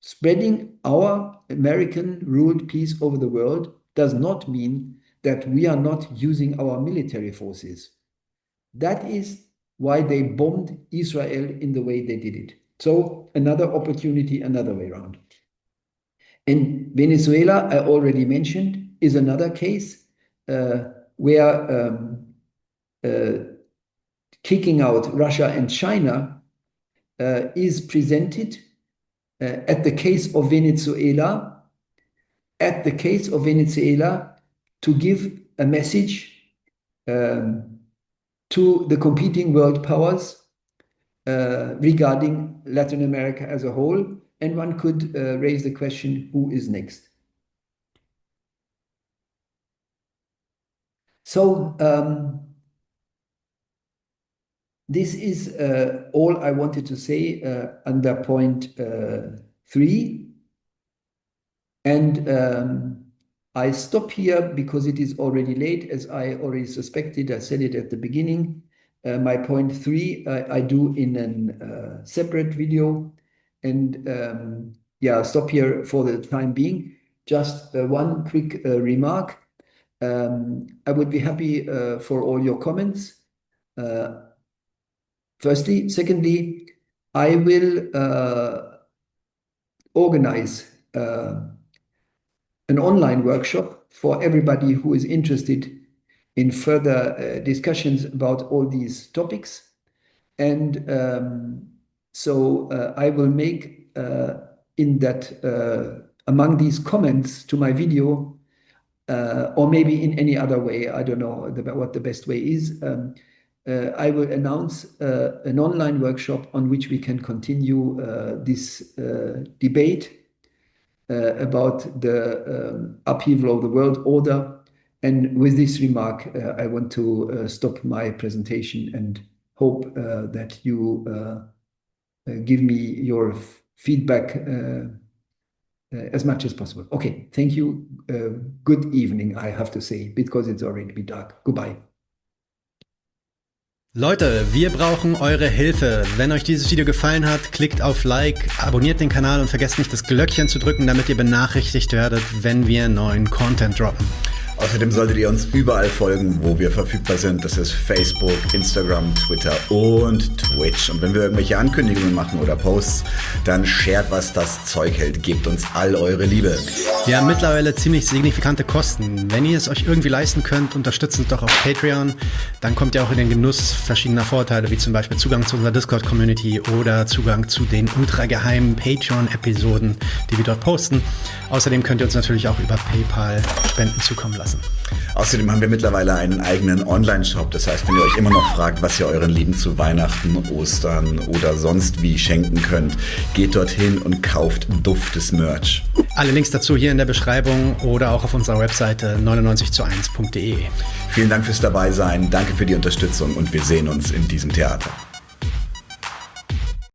A: spreading our American-ruled peace over the world, does not mean that we are not using our military forces. That is why they bombed Israel in the way they did it. So another opportunity, another way around. And Venezuela, I already mentioned, is another case where kicking out Russia and China is presented at the case of Venezuela, to give a message to the competing world powers regarding Latin America as a whole. And one could raise the question, who is next? So this is all I wanted to say under point 3. And I stop here because it is already late, as I already suspected. I said it at the beginning. My point 3 I do in a separate video. And yeah, stop here for the time being. Just one quick remark. I would be happy for all your comments. Firstly. Secondly, I will organize an online workshop for everybody who is interested in further discussions about all these topics. And so I will make in that among these comments to my video, or maybe in any other way, I don't know what the best way is, I will announce an online workshop on which we can continue this debate about the upheaval of the world order. And with this remark, I want to stop my presentation and hope that you give me your feedback as much as possible. Okay, thank you. Good evening, I have to say, because it's already dark. Goodbye.
B: Leute, wir brauchen eure Hilfe. Wenn euch dieses Video gefallen hat, klickt auf Like, abonniert den Kanal und vergesst nicht das Glöckchen zu drücken, damit ihr benachrichtigt werdet, wenn wir neuen Content droppen.
C: Außerdem solltet ihr uns überall folgen, wo wir verfügbar sind. Das ist Facebook, Instagram, Twitter und Twitch. Und wenn wir irgendwelche Ankündigungen machen oder Posts, dann shared, was das Zeug hält. Gebt uns all eure Liebe.
B: Wir haben mittlerweile ziemlich signifikante Kosten. Wenn ihr es euch irgendwie leisten könnt, unterstützt uns doch auf Patreon. Dann kommt ihr auch in den Genuss verschiedener Vorteile, wie zum Beispiel Zugang zu unserer Discord-Community oder Zugang zu den ultrageheimen Patreon-Episoden, die wir dort posten. Außerdem könnt ihr uns natürlich auch über PayPal Spenden zukommen lassen.
C: Außerdem haben wir mittlerweile einen eigenen Online-Shop. Das heißt, wenn ihr euch immer noch fragt, was ihr euren Lieben zu Weihnachten, Ostern oder sonst wie schenken könnt, geht dorthin und kauft duftes Merch.
B: Alle Links dazu hier in der Beschreibung oder auch auf unserer Webseite 99zu1.de.
C: Vielen Dank fürs Dabeisein, danke für die Unterstützung und wir sehen uns in diesem Theater.